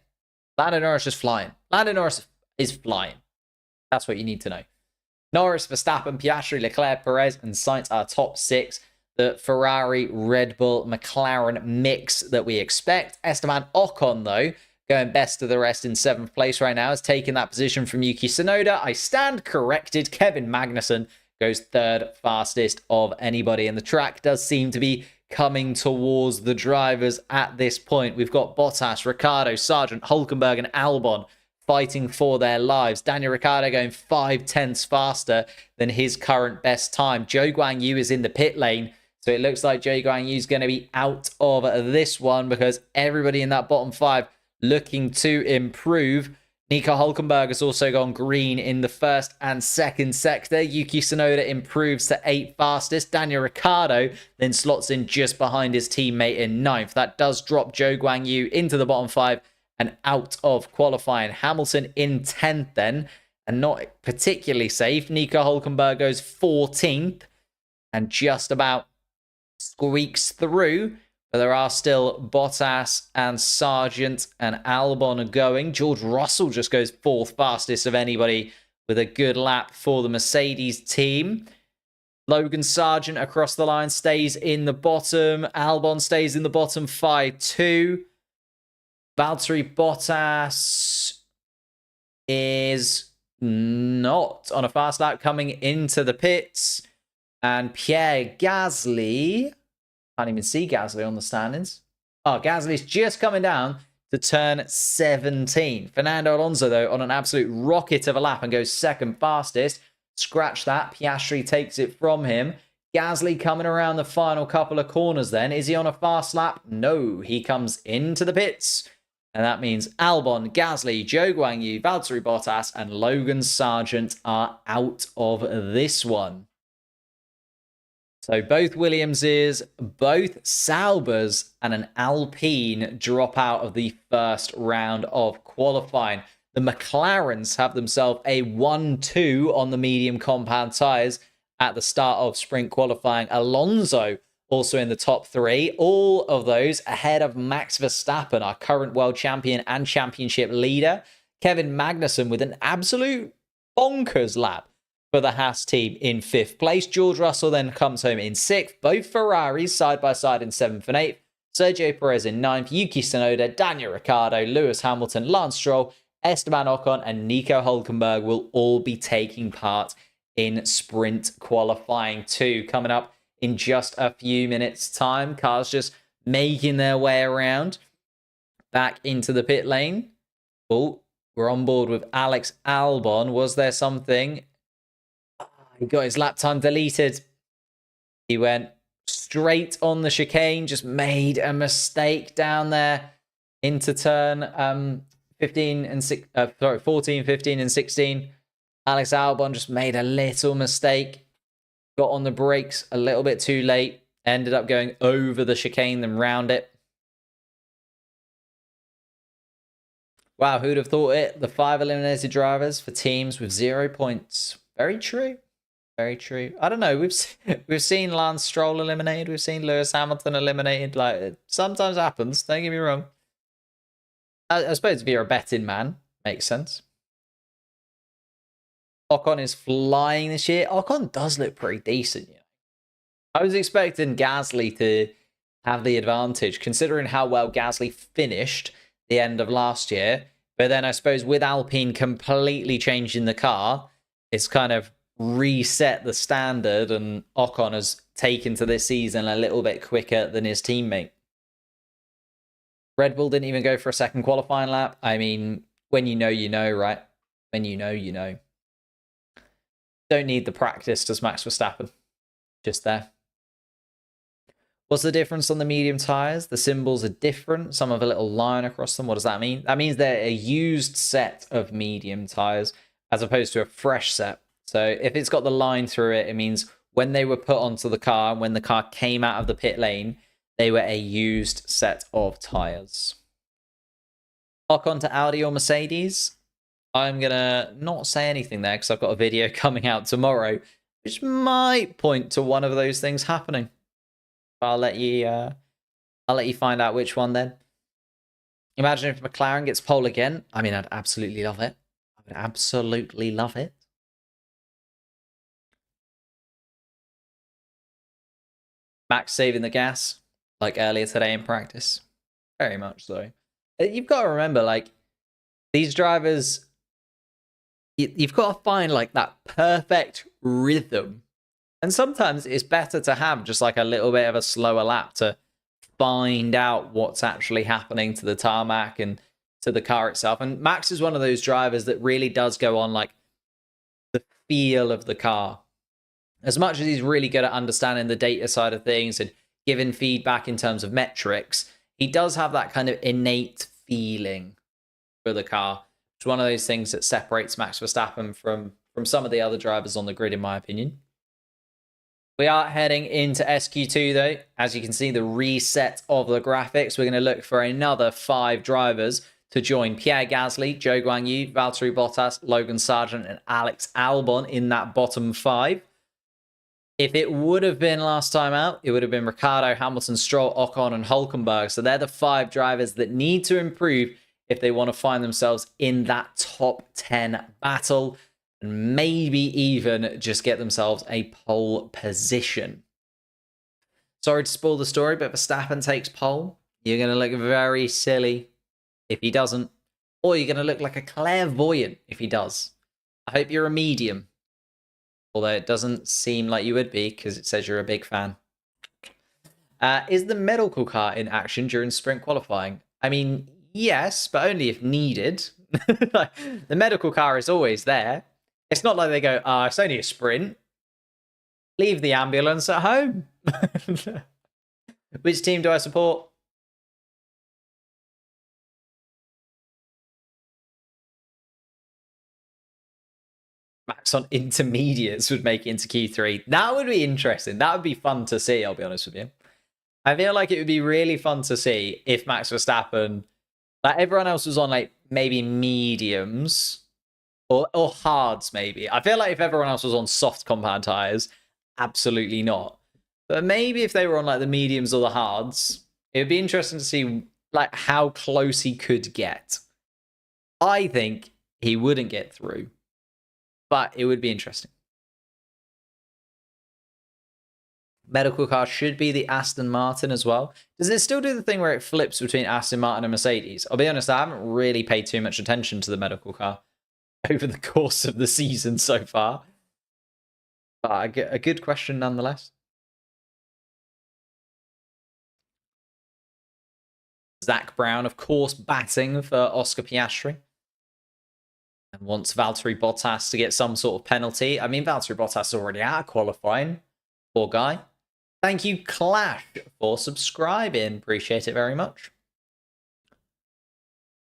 S1: Lando Norris is flying. Lando Norris is flying. That's what you need to know. Norris, Verstappen, Piastri, Leclerc, Perez, and Sainz are top 6. The Ferrari, Red Bull, McLaren mix that we expect. Esteban Ocon, though, going best of the rest in 7th place right now, has taken that position from Yuki Tsunoda. I stand corrected. Kevin Magnussen goes 3rd fastest of anybody. And the track does seem to be coming towards the drivers at this point. We've got Bottas, Ricciardo, Sargent, Hülkenberg, and Albon fighting for their lives. Daniel Ricciardo going 5 tenths faster than his current best time. Zhou Guanyu is in the pit lane, so it looks like Zhou Guanyu is going to be out of this one because everybody in that bottom 5 looking to improve. Nico Hülkenberg has also gone green in the 1st and 2nd sector. Yuki Tsunoda improves to 8th fastest. Daniel Ricciardo then slots in just behind his teammate in 9th. That does drop Zhou Guanyu into the bottom 5 and out of qualifying. Hamilton in 10th then, and not particularly safe. Nico Hülkenberg goes 14th and just about squeaks through. But there are still Bottas and Sargent and Albon going. George Russell just goes 4th fastest of anybody with a good lap for the Mercedes team. Logan Sargent across the line stays in the bottom. Albon stays in the bottom 5 too. Valtteri Bottas is not on a fast lap coming into the pits. And Pierre Gasly, can't even see Gasly on the standings. Oh, Gasly's just coming down to turn 17. Fernando Alonso, though, on an absolute rocket of a lap and goes 2nd fastest. Scratch that. Piastri takes it from him. Gasly coming around the final couple of corners then. Is he on a fast lap? No, he comes into the pits. And that means Albon, Gasly, Zhou Guanyu, Valtteri Bottas, and Logan Sargent are out of this one. So both Williamses, both Saubers, and an Alpine drop out of the 1st round of qualifying. The McLarens have themselves a 1-2 on the medium compound tyres at the start of sprint qualifying. Alonso also in the top 3. All of those ahead of Max Verstappen, our current world champion and championship leader. Kevin Magnussen with an absolute bonkers lap for the Haas team in 5th place. George Russell then comes home in 6th. Both Ferraris side by side in 7th and 8th. Sergio Perez in 9th. Yuki Tsunoda, Daniel Ricciardo, Lewis Hamilton, Lance Stroll, Esteban Ocon, and Nico Hülkenberg will all be taking part in sprint qualifying too. Coming up in just a few minutes' time. Cars just making their way around back into the pit lane. Oh, we're on board with Alex Albon. Was there something? He got his lap time deleted. He went straight on the chicane, just made a mistake down there into turn 14, 15, and 16. Alex Albon just made a little mistake. Got on the brakes a little bit too late. Ended up going over the chicane, then round it. Wow, who'd have thought it? The 5 eliminated drivers for teams with 0 points. Very true. Very true. I don't know. We've seen Lance Stroll eliminated. We've seen Lewis Hamilton eliminated. Like, it sometimes happens. Don't get me wrong. I suppose if you're a betting man, makes sense. Ocon is flying this year. Ocon does look pretty decent. Yeah. I was expecting Gasly to have the advantage, considering how well Gasly finished the end of last year. But then I suppose with Alpine completely changing the car, it's kind of reset the standard, and Ocon has taken to this season a little bit quicker than his teammate. Red Bull didn't even go for a 2nd qualifying lap. I mean, when you know, right? When you know. Don't need the practice, does Max Verstappen. Just there. What's the difference on the medium tyres? The symbols are different. Some have a little line across them. What does that mean? That means they're a used set of medium tyres as opposed to a fresh set. So if it's got the line through it, it means when they were put onto the car, when the car came out of the pit lane, they were a used set of tyres. Ocon to Audi or Mercedes? I'm going to not say anything there because I've got a video coming out tomorrow, which might point to one of those things happening. I'll let you find out which one then. Imagine if McLaren gets pole again. I mean, I'd absolutely love it. I would absolutely love it. Max saving the gas, like earlier today in practice. Very much so. You've got to remember, like, these drivers, you've got to find, like, that perfect rhythm. And sometimes it's better to have just, like, a little bit of a slower lap to find out what's actually happening to the tarmac and to the car itself. And Max is one of those drivers that really does go on, like, the feel of the car. As much as he's really good at understanding the data side of things and giving feedback in terms of metrics, he does have that kind of innate feeling for the car. It's one of those things that separates Max Verstappen from some of the other drivers on the grid, in my opinion. We are heading into SQ2, though. As you can see, the reset of the graphics. We're going to look for another 5 drivers to join Pierre Gasly, Zhou Guanyu, Valtteri Bottas, Logan Sargent, and Alex Albon in that bottom 5. If it would have been last time out, it would have been Ricciardo, Hamilton, Stroll, Ocon, and Hülkenberg. So they're the 5 drivers that need to improve if they want to find themselves in that top 10 battle and maybe even just get themselves a pole position. Sorry to spoil the story, but Verstappen takes pole. You're going to look very silly if he doesn't, or you're going to look like a clairvoyant if he does. I hope you're a medium. Although it doesn't seem like you would be because it says you're a big fan. Is the medical car in action during sprint qualifying? I mean, yes, but only if needed. Like, the medical car is always there. It's not like they go, it's only a sprint. Leave the ambulance at home. Which team do I support? Max on intermediates would make it into Q3. That would be interesting. That would be fun to see, I'll be honest with you. I feel like it would be really fun to see if Max Verstappen, like everyone else was on like maybe mediums or hards maybe. I feel like if everyone else was on soft compound tires, absolutely not. But maybe if they were on like the mediums or the hards, it would be interesting to see like how close he could get. I think he wouldn't get through. But it would be interesting. Medical car should be the Aston Martin as well. Does it still do the thing where it flips between Aston Martin and Mercedes? I'll be honest, I haven't really paid too much attention to the medical car over the course of the season so far. But a good question nonetheless. Zach Brown, of course, batting for Oscar Piastri. And wants Valtteri Bottas to get some sort of penalty. I mean, Valtteri Bottas is already out of qualifying. Poor guy. Thank you, Clash, for subscribing. Appreciate it very much.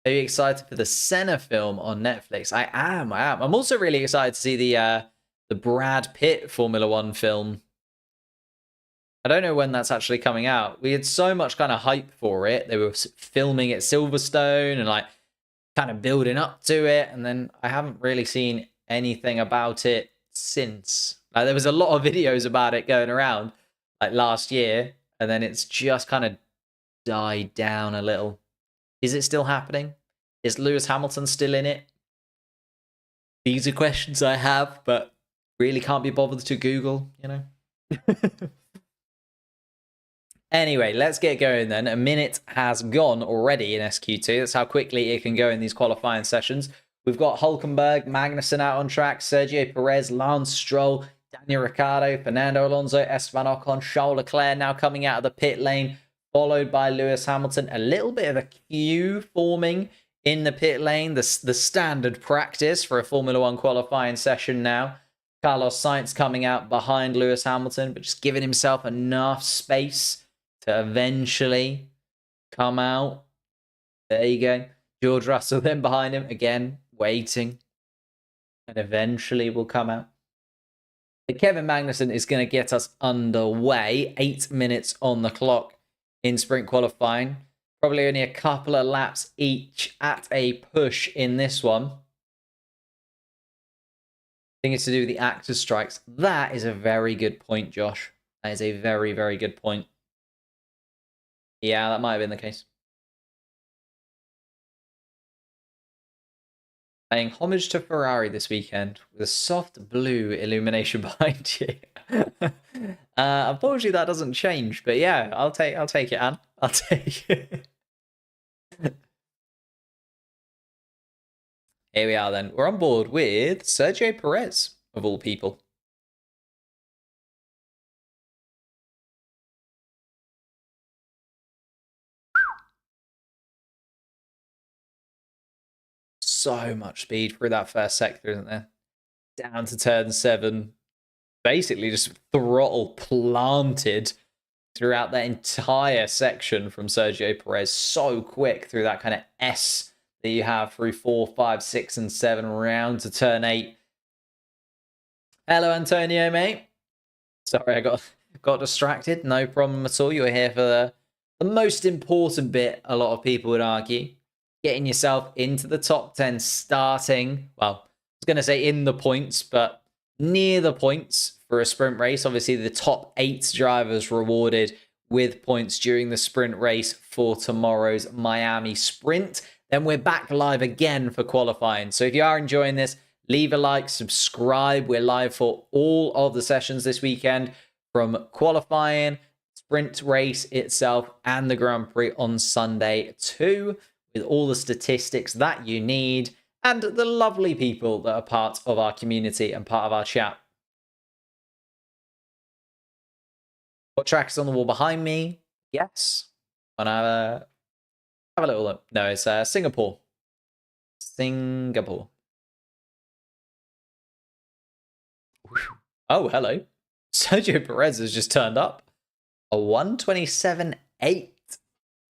S1: Are you excited for the Senna film on Netflix? I am. I'm also really excited to see the Brad Pitt Formula One film. I don't know when that's actually coming out. We had so much kind of hype for it. They were filming at Silverstone and like kind of building up to it, and then I haven't really seen anything about it since. Like, there was a lot of videos about it going around like last year, and then it's just kind of died down a little. Is it still happening? Is Lewis Hamilton still in it? These are questions I have, but really can't be bothered to Google, you know? Anyway, let's get going then. A minute has gone already in SQ2. That's how quickly it can go in these qualifying sessions. We've got Hülkenberg, Magnussen out on track, Sergio Perez, Lance Stroll, Daniel Ricciardo, Fernando Alonso, Esteban Ocon, Charles Leclerc now coming out of the pit lane, followed by Lewis Hamilton. A little bit of a queue forming in the pit lane, the standard practice for a Formula One qualifying session now. Carlos Sainz coming out behind Lewis Hamilton, but just giving himself enough space to eventually come out. There you go. George Russell then behind him, again, waiting. And eventually will come out. Kevin Magnussen is going to get us underway. 8 minutes on the clock in sprint qualifying. Probably only a couple of laps each at a push in this one. I think it's to do with the actors' strikes. That is a very good point, Josh. That is a very, very good point. Yeah, that might have been the case. Paying homage to Ferrari this weekend with a soft blue illumination behind you. Unfortunately, that doesn't change, but yeah, I'll take it, Anne. I'll take it. Here we are then. We're on board with Sergio Perez, of all people. So much speed through that first sector, isn't there? Down to turn 7. Basically just throttle planted throughout that entire section from Sergio Perez. So quick through that kind of S that you have through 4, 5, 6, and 7 round to turn 8. Hello, Antonio, mate. Sorry, I got distracted. No problem at all. You're here for the most important bit, a lot of people would argue. Getting yourself into the top 10 starting, well, I was going to say in the points, but near the points for a sprint race. Obviously, the top 8 drivers rewarded with points during the sprint race for tomorrow's Miami sprint. Then we're back live again for qualifying. So if you are enjoying this, leave a like, subscribe. We're live for all of the sessions this weekend, from qualifying, sprint race itself, and the Grand Prix on Sunday too, with all the statistics that you need and the lovely people that are part of our community and part of our chat. What track is on the wall behind me? Yes. And have a little look. No, it's Singapore. Singapore. Oh, hello. Sergio Perez has just turned up. A 1:27.8.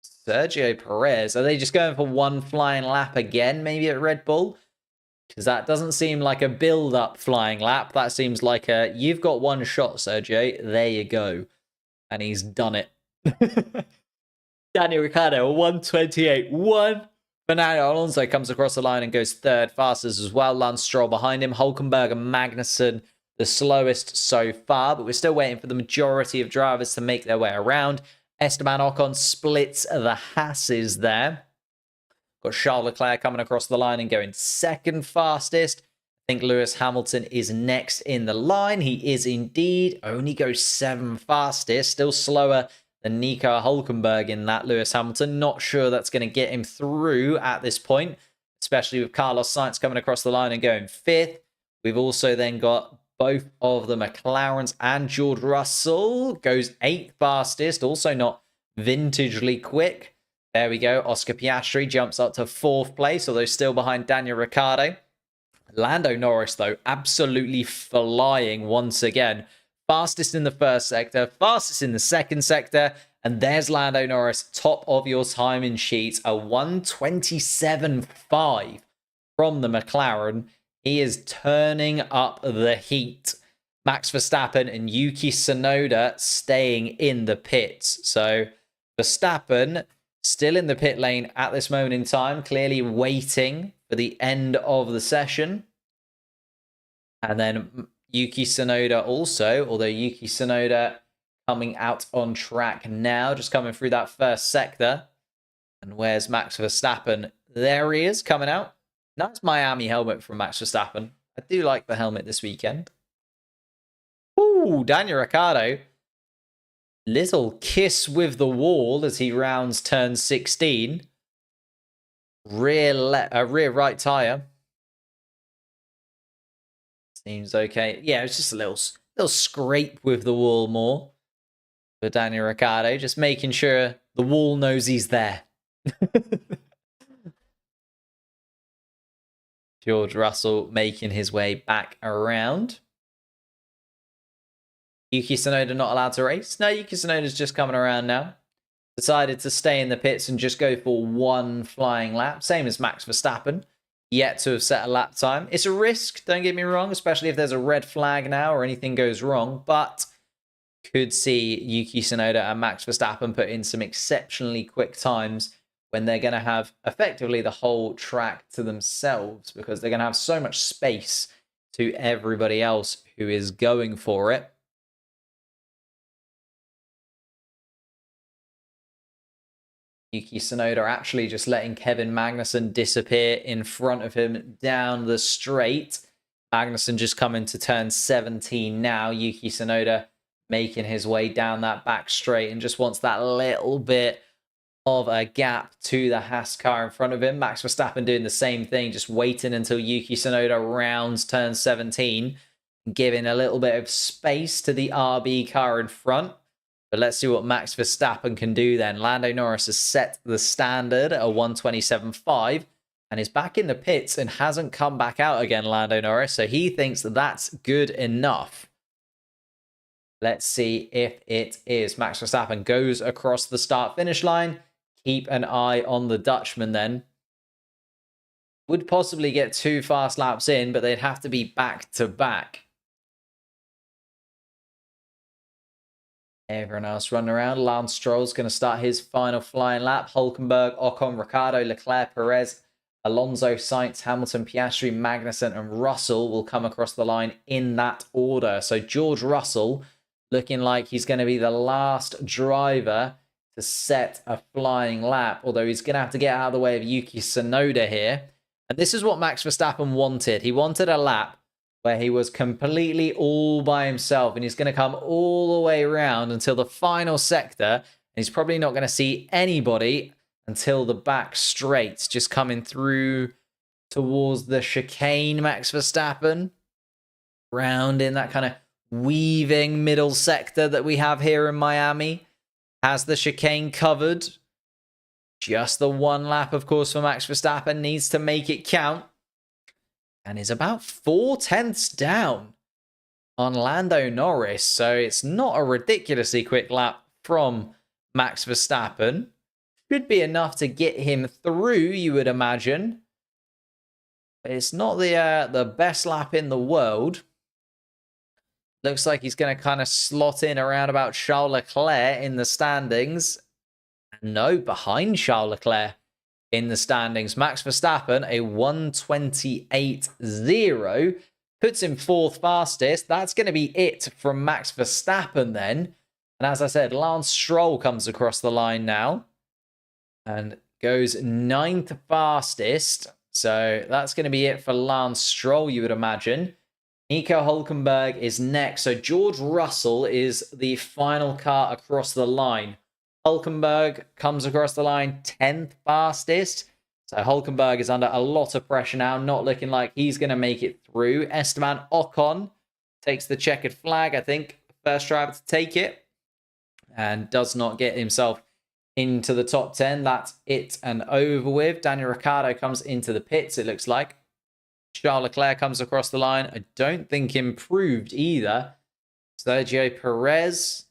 S1: Sergio Perez. Are they just going for one flying lap again, maybe at Red Bull? Because that doesn't seem like a build-up flying lap. That seems like a, you've got one shot, Sergio. There you go. And he's done it. Daniel Ricciardo, 1:28. 1. Fernando Alonso comes across the line and goes third, fastest as well. Lance Stroll behind him. Hülkenberg and Magnussen, the slowest so far. But we're still waiting for the majority of drivers to make their way around. Esteban Ocon splits the Hasses there. Got Charles Leclerc coming across the line and going second fastest. I think Lewis Hamilton is next in the line. He is indeed. Only goes 7 fastest. Still slower than Nico Hülkenberg in that, Lewis Hamilton. Not sure that's going to get him through at this point, especially with Carlos Sainz coming across the line and going 5th. We've also then got both of the McLarens, and George Russell goes 8th fastest. Also not vintagely quick. There we go. Oscar Piastri jumps up to 4th place, although still behind Daniel Ricciardo. Lando Norris, though, absolutely flying once again. Fastest in the first sector, fastest in the second sector, and there's Lando Norris, top of your timing sheet, a 1:27.5 from the McLaren. He is turning up the heat. Max Verstappen and Yuki Tsunoda staying in the pits. So Verstappen still in the pit lane at this moment in time, clearly waiting for the end of the session. And then Yuki Tsunoda also, although Yuki Tsunoda coming out on track now, just coming through that first sector. And where's Max Verstappen? There he is, coming out. Nice Miami helmet from Max Verstappen. I do like the helmet this weekend. Ooh, Daniel Ricciardo. Little kiss with the wall as he rounds turn 16. Rear right tyre. Seems okay. Yeah, it's just a little scrape with the wall more for Daniel Ricciardo. Just making sure the wall knows he's there. George Russell making his way back around. Yuki Tsunoda not allowed to race? No, Yuki Tsunoda's just coming around now. Decided to stay in the pits and just go for one flying lap. Same as Max Verstappen. yet to have set a lap time. It's a risk, don't get me wrong, especially if there's a red flag now or anything goes wrong, but could see Yuki Tsunoda and Max Verstappen put in some exceptionally quick times when they're going to have effectively the whole track to themselves, because they're going to have so much space to everybody else who is going for it. Yuki Tsunoda actually just letting Kevin Magnussen disappear in front of him down the straight. Magnussen just coming to turn 17 now. Yuki Tsunoda making his way down that back straight and just wants that little bit of a gap to the Haas car in front of him. Max Verstappen doing the same thing, just waiting until Yuki Tsunoda rounds turn 17, giving a little bit of space to the RB car in front. But let's see what Max Verstappen can do then. Lando Norris has set the standard at 127.5 and is back in the pits and hasn't come back out again, Lando Norris. So he thinks that that's good enough. Let's see if it is. Max Verstappen goes across the start-finish line. Keep an eye on the Dutchman then. Would possibly get 2 fast laps in, but they'd have to be back-to-back. Everyone else running around. Lance Stroll's going to start his final flying lap. Hülkenberg, Ocon, Ricciardo, Leclerc, Perez, Alonso, Sainz, Hamilton, Piastri, Magnussen, and Russell will come across the line in that order. So George Russell looking like he's going to be the last driver to set a flying lap, although he's going to have to get out of the way of Yuki Tsunoda here. And this is what Max Verstappen wanted. He wanted a lap where he was completely all by himself, and he's going to come all the way around until the final sector, and he's probably not going to see anybody until the back straight, just coming through towards the chicane. Max Verstappen round in that kind of weaving middle sector that we have here in Miami. Has the chicane covered. Just the one lap, of course, for Max Verstappen. Needs to make it count. And is about 4 tenths down on Lando Norris. So it's not a ridiculously quick lap from Max Verstappen. Should be enough to get him through, you would imagine. But it's not the best lap in the world. Looks like he's going to kind of slot in around about Charles Leclerc in the standings. No, behind Charles Leclerc in the standings. Max Verstappen, a 128.0, puts him 4th fastest. That's going to be it from Max Verstappen then. And as I said, Lance Stroll comes across the line now and goes 9th fastest. So that's going to be it for Lance Stroll, you would imagine. Nico Hülkenberg is next. So George Russell is the final car across the line. Hülkenberg comes across the line 10th fastest. So Hülkenberg is under a lot of pressure now, not looking like he's going to make it through. Esteban Ocon takes the checkered flag, I think. First driver to take it. And does not get himself into the top 10. That's it and over with. Daniel Ricciardo comes into the pits, it looks like. Charles Leclerc comes across the line. I don't think improved either. Sergio Perez,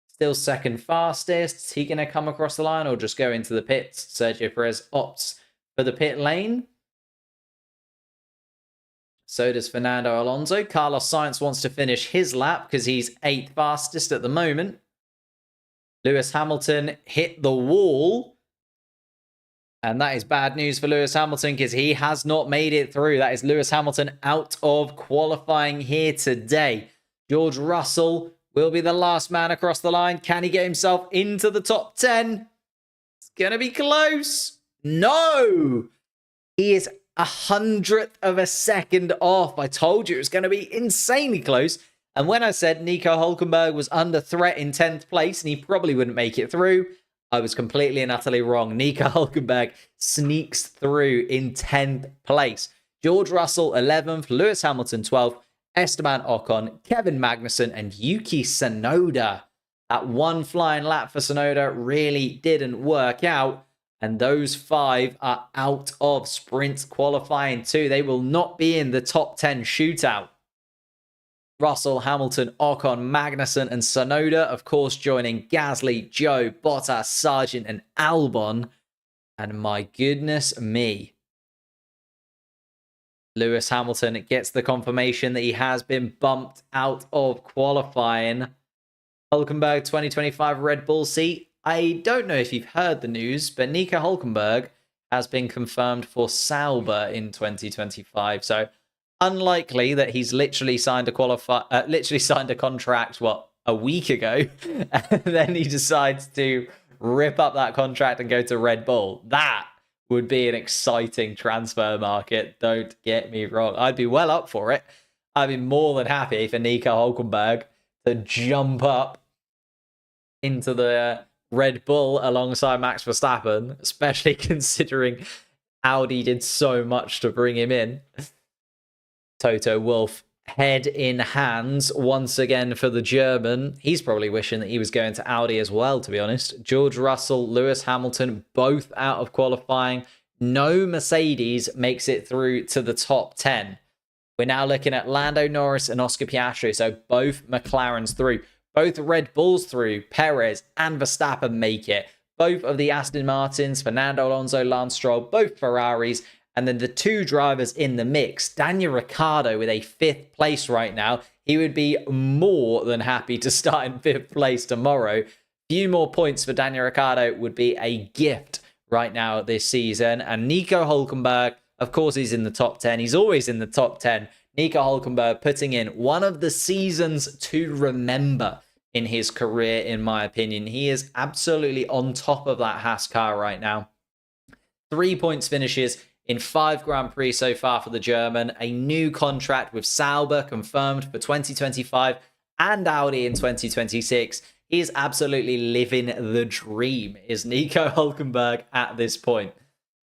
S1: still 2nd fastest. Is he going to come across the line or just go into the pits? Sergio Perez opts for the pit lane. So does Fernando Alonso. Carlos Sainz wants to finish his lap because he's 8th fastest at the moment. Lewis Hamilton hit the wall. And that is bad news for Lewis Hamilton because he has not made it through. That is Lewis Hamilton out of qualifying here today. George Russell will be the last man across the line. Can he get himself into the top 10? It's going to be close. No! He is 100th of a second off. I told you it was going to be insanely close. And when I said Nico Hülkenberg was under threat in 10th place and he probably wouldn't make it through, I was completely and utterly wrong. Nico Hülkenberg sneaks through in 10th place. George Russell, 11th. Lewis Hamilton, 12th. Esteban Ocon, Kevin Magnussen, and Yuki Tsunoda. That one flying lap for Tsunoda really didn't work out. And those 5 are out of sprint qualifying too. They will not be in the top 10 shootout. Russell, Hamilton, Ocon, Magnussen, and Tsunoda, of course, joining Gasly, Joe, Bottas, Sargent, and Albon. And my goodness me. Lewis Hamilton gets the confirmation that he has been bumped out of qualifying. Hulkenberg 2025 Red Bull seat. I don't know if you've heard the news, but Nico Hulkenberg has been confirmed for Sauber in 2025. So unlikely that he's literally signed a contract a week ago, and then he decides to rip up that contract and go to Red Bull. That would be an exciting transfer market. Don't get me wrong. I'd be well up for it. I'd be more than happy for Nico Hulkenberg to jump up into the Red Bull alongside Max Verstappen, especially considering Audi did so much to bring him in. Toto Wolff, head in hands once again for the German. He's probably wishing that he was going to Audi as well, to be honest. George Russell, Lewis Hamilton, both out of qualifying. No Mercedes makes it through to the top 10. We're now looking at Lando Norris and Oscar Piastri, so both McLarens through. Both Red Bulls through. Perez and Verstappen make it. Both of the Aston Martins, Fernando Alonso, Lance Stroll, both Ferraris. And then the two drivers in the mix, Daniel Ricciardo with a 5th place right now. He would be more than happy to start in 5th place tomorrow. Few more points for Daniel Ricciardo would be a gift right now this season. And Nico Hulkenberg, of course, he's in the top 10. He's always in the top 10. Nico Hulkenberg putting in one of the seasons to remember in his career, in my opinion. He is absolutely on top of that Haas car right now. 3 points finishes in 5 Grand Prix so far for the German. A new contract with Sauber confirmed for 2025 and Audi in 2026. He is absolutely living the dream, is Nico Hulkenberg at this point.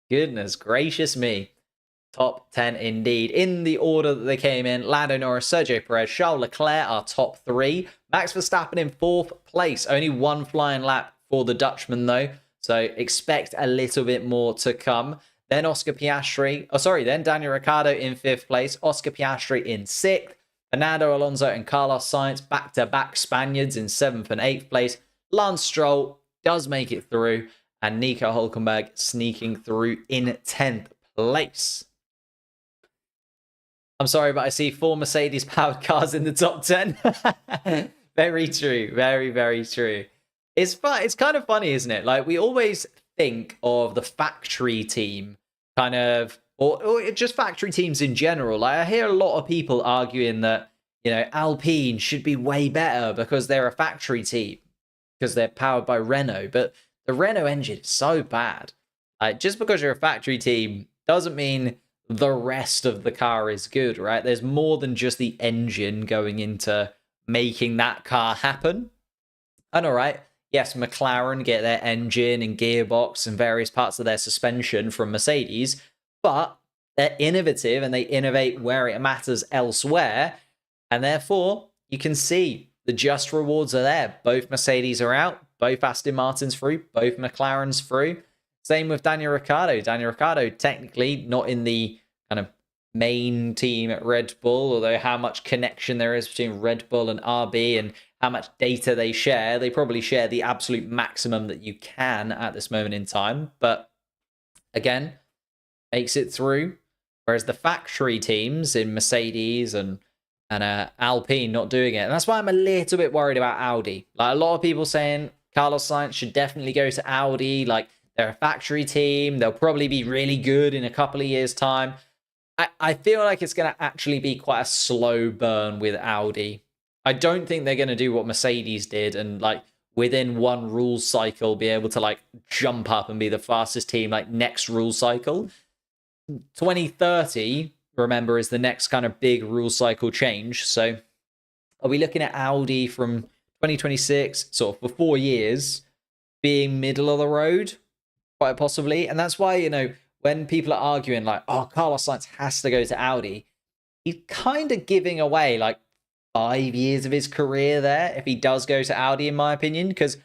S1: Goodness gracious me. Top 10 indeed. In the order that they came in, Lando Norris, Sergio Perez, Charles Leclerc are top 3. Max Verstappen in 4th place. Only one flying lap for the Dutchman though. So expect a little bit more to come. Then Oscar Piastri, then Daniel Ricciardo in 5th place. Oscar Piastri in 6th. Fernando Alonso and Carlos Sainz back-to-back Spaniards in 7th and 8th place. Lance Stroll does make it through. And Nico Hulkenberg sneaking through in 10th place. I'm sorry, but I see 4 Mercedes-powered cars in the top 10. Very true. Very, very true. It's kind of funny, isn't it? Like, we always think of the factory team kind of, or just factory teams in general. Like, I hear a lot of people arguing that, Alpine should be way better because they're a factory team, because they're powered by Renault. But the Renault engine is so bad. Like, just because you're a factory team doesn't mean the rest of the car is good, right? There's more than just the engine going into making that car happen. And all right, yes, McLaren get their engine and gearbox and various parts of their suspension from Mercedes, but they're innovative and they innovate where it matters elsewhere. And therefore, you can see the just rewards are there. Both Mercedes are out, both Aston Martins through, both McLarens through. Same with Daniel Ricciardo. Daniel Ricciardo technically not in the kind of main team at Red Bull, although how much connection there is between Red Bull and RB and how much data they probably share the absolute maximum that you can at this moment in time. But again, makes it through. Whereas the factory teams in Mercedes and Alpine not doing it. And that's why I'm a little bit worried about Audi. Like, a lot of people saying Carlos Sainz should definitely go to Audi. Like, they're a factory team. They'll probably be really good in a couple of years' time. I feel like it's going to actually be quite a slow burn with Audi. I don't think they're going to do what Mercedes did and, like, within one rule cycle be able to, like, jump up and be the fastest team, like, next rule cycle. 2030, remember, is the next kind of big rule cycle change. So are we looking at Audi from 2026, sort of for 4 years, being middle of the road? Quite possibly. And that's why, when people are arguing like, oh, Carlos Sainz has to go to Audi, he's kind of giving away like 5 years of his career there if he does go to Audi, in my opinion, because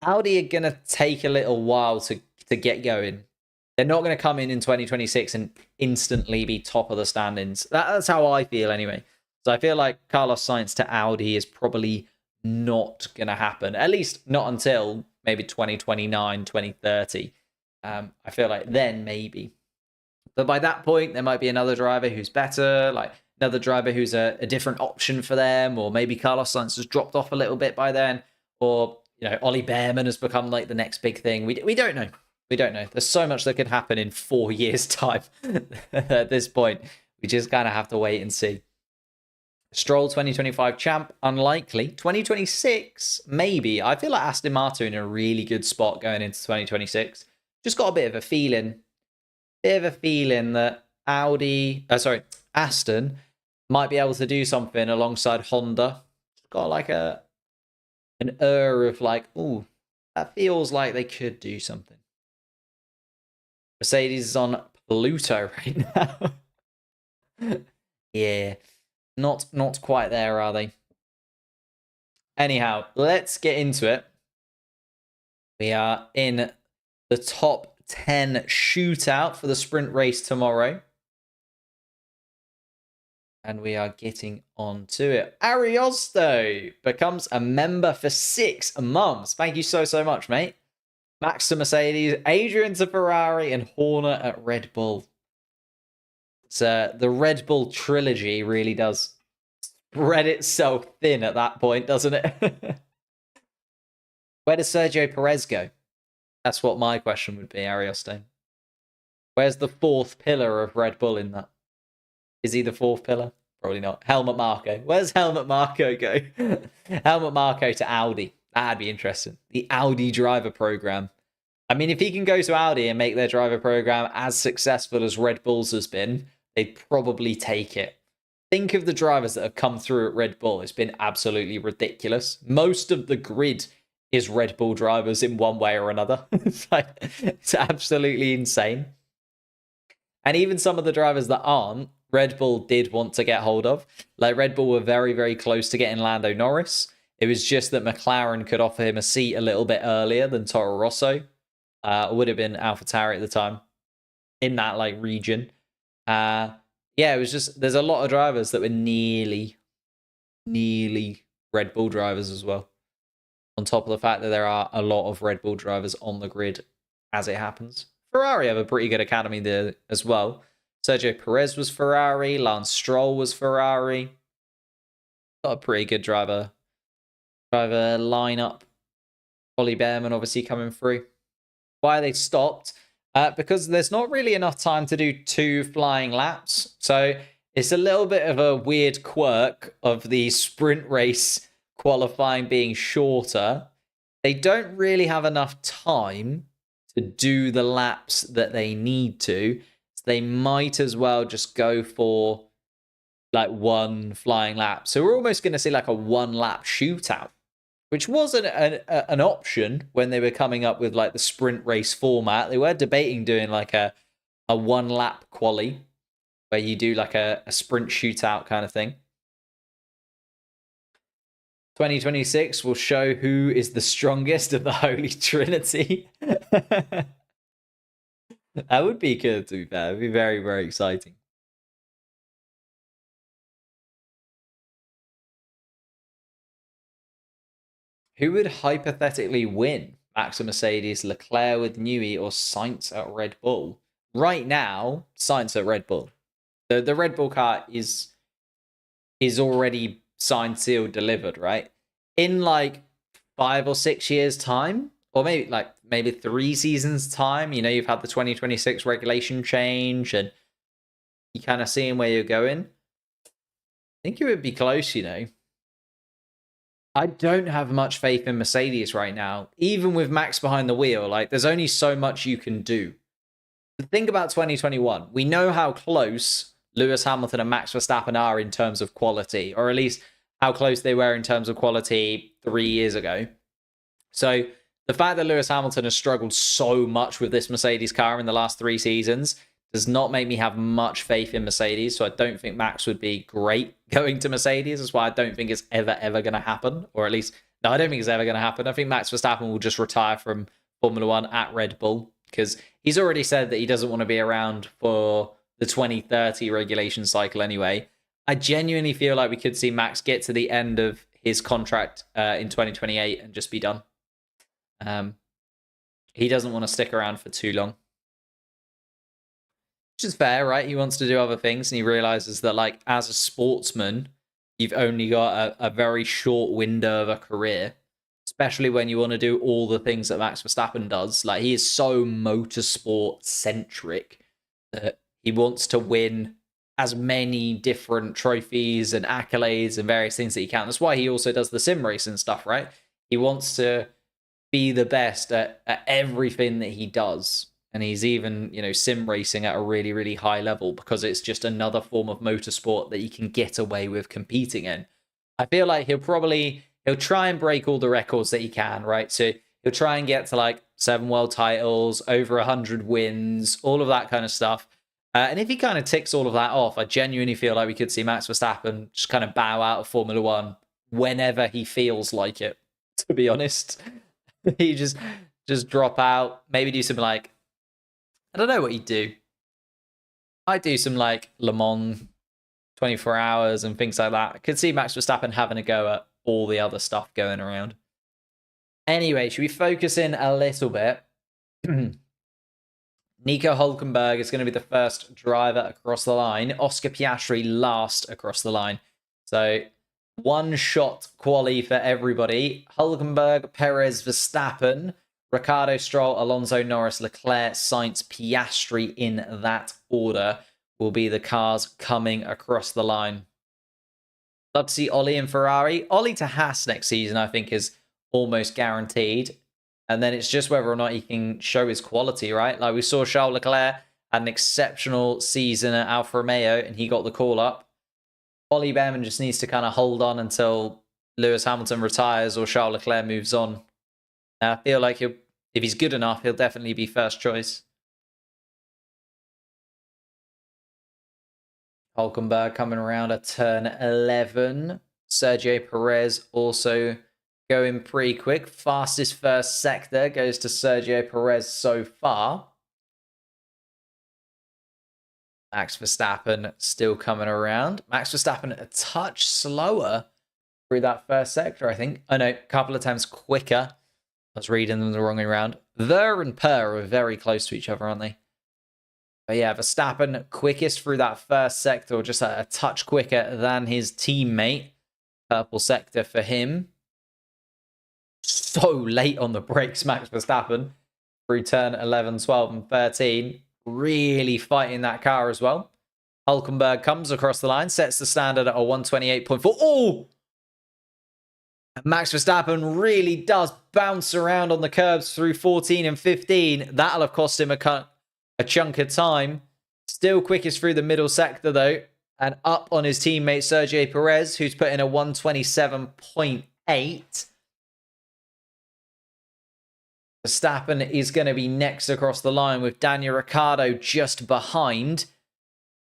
S1: Audi are going to take a little while to get going. They're not going to come in 2026 and instantly be top of the standings. That's how I feel anyway. So I feel like Carlos Sainz to Audi is probably not going to happen, at least not until maybe 2029, 2030. I feel like then maybe. But by that point, there might be another driver who's better, like another driver who's a different option for them, or maybe Carlos Sainz has dropped off a little bit by then, or Ollie Behrman has become like the next big thing. We don't know. We don't know. There's so much that could happen in 4 years' time at this point. We just kind of have to wait and see. Stroll 2025 champ, unlikely. 2026, maybe. I feel like Aston Martin in a really good spot going into 2026. Just got a bit of a feeling that Aston might be able to do something alongside Honda. It's got like an air of like, ooh, that feels like they could do something. Mercedes is on Pluto right now. Yeah, not quite there, are they? Anyhow, let's get into it. We are in the top 10 shootout for the sprint race tomorrow. And we are getting on to it. Ariosto becomes a member for 6 months. Thank you so much, mate. Max to Mercedes, Adrian to Ferrari, and Horner at Red Bull. So the Red Bull trilogy really does spread itself thin at that point, doesn't it? Where does Sergio Perez go? That's what my question would be, Ariosto. Where's the 4th pillar of Red Bull in that? Is he the 4th pillar? Probably not. Helmut Marko. Where's Helmut Marko go? Helmut Marko to Audi. That'd be interesting. The Audi driver program. I mean, if he can go to Audi and make their driver program as successful as Red Bull's has been, they'd probably take it. Think of the drivers that have come through at Red Bull. It's been absolutely ridiculous. Most of the grid is Red Bull drivers in one way or another. It's absolutely insane. And even some of the drivers that aren't, Red Bull did want to get hold of. Like Red Bull were very, very close to getting Lando Norris. It was just that McLaren could offer him a seat a little bit earlier than Toro Rosso. Would have been AlphaTauri at the time in that like region. Yeah, it was just, there's a lot of drivers that were nearly Red Bull drivers as well. On top of the fact that there are a lot of Red Bull drivers on the grid as it happens. Ferrari have a pretty good academy there as well. Sergio Perez was Ferrari. Lance Stroll was Ferrari. Got a pretty good driver lineup. Ollie Behrman obviously coming through. Why they stopped? Because there's not really enough time to do 2 flying laps. So it's a little bit of a weird quirk of the sprint race qualifying being shorter. They don't really have enough time to do the laps that they need to. So they might as well just go for like 1 flying lap. So we're almost going to see like a 1 lap shootout, which wasn't an option when they were coming up with like the sprint race format. They were debating doing like a 1 lap quali where you do like a sprint shootout kind of thing. 2026 will show who is the strongest of the Holy Trinity. That would be good, to be fair. It would be very, very exciting. Who would hypothetically win? Max and Mercedes, Leclerc with Newey, or Sainz at Red Bull? Right now, Sainz at Red Bull. The Red Bull car is already signed, sealed, delivered, right? In like 5 or 6 years' time, or maybe 3 seasons' time, you've had the 2026 regulation change and you kind of seeing where you're going. I think it would be close, I don't have much faith in Mercedes right now. Even with Max behind the wheel, like there's only so much you can do. Think about 2021. We know how close Lewis Hamilton and Max Verstappen are in terms of quality, or at least how close they were in terms of quality 3 years ago. So the fact that Lewis Hamilton has struggled so much with this Mercedes car in the last 3 seasons does not make me have much faith in Mercedes. So I don't think Max would be great going to Mercedes. That's why I don't think it's ever going to happen. Or at least, no, I don't think it's ever going to happen. I think Max Verstappen will just retire from Formula One at Red Bull because he's already said that he doesn't want to be around for the 2030 regulation cycle anyway. I genuinely feel like we could see Max get to the end of his contract in 2028 and just be done. He doesn't want to stick around for too long. which is fair, right? He wants to do other things, and he realizes that, like, as a sportsman, you've only got a very short window of a career, especially when you want to do all the things that Max Verstappen does. Like, he is so motorsport centric that he wants to win as many different trophies and accolades and various things that he can. That's why he also does the sim racing stuff, right? He wants to be the best at everything that he does. And he's even, sim racing at a really, really high level because it's just another form of motorsport that he can get away with competing in. I feel like he'll try and break all the records that he can, right? So he'll try and get to like 7 world titles, over 100 wins, all of that kind of stuff. And if he kind of ticks all of that off, I genuinely feel like we could see Max Verstappen just kind of bow out of Formula One whenever he feels like it, to be honest. He just drop out, maybe do some like, I don't know what he'd do. I'd do some like Le Mans 24 hours and things like that. I could see Max Verstappen having a go at all the other stuff going around. Anyway, should we focus in a little bit? Nico Hülkenberg is going to be the first driver across the line. Oscar Piastri last across the line. So one shot quali for everybody. Hülkenberg, Perez, Verstappen, Ricciardo, Stroll, Alonso, Norris, Leclerc, Sainz, Piastri in that order will be the cars coming across the line. Love to see Ollie and Ferrari. Ollie to Haas next season, I think, is almost guaranteed. And then it's just whether or not he can show his quality, right? Like we saw Charles Leclerc had an exceptional season at Alfa Romeo and he got the call up. Ollie Behrman just needs to kind of hold on until Lewis Hamilton retires or Charles Leclerc moves on. I feel like if he's good enough, he'll definitely be first choice. Hülkenberg coming around at turn 11. Sergio Perez also going pretty quick. Fastest first sector goes to Sergio Perez so far. Max Verstappen still coming around. Max Verstappen a touch slower through that first sector, I think. Oh no, a couple of times quicker. I was reading them the wrong way around. Ver and Per are very close to each other, aren't they? But yeah, Verstappen quickest through that first sector, just a touch quicker than his teammate. Purple sector for him. So late on the brakes, Max Verstappen. Through turn 11, 12, and 13. Really fighting that car as well. Hülkenberg comes across the line, sets the standard at a 128.4. Oh! Max Verstappen really does bounce around on the curbs through 14 and 15. That'll have cost him a chunk of time. Still quickest through the middle sector, though. And up on his teammate, Sergio Perez, who's put in a 127.8. Verstappen is going to be next across the line with Daniel Ricciardo just behind.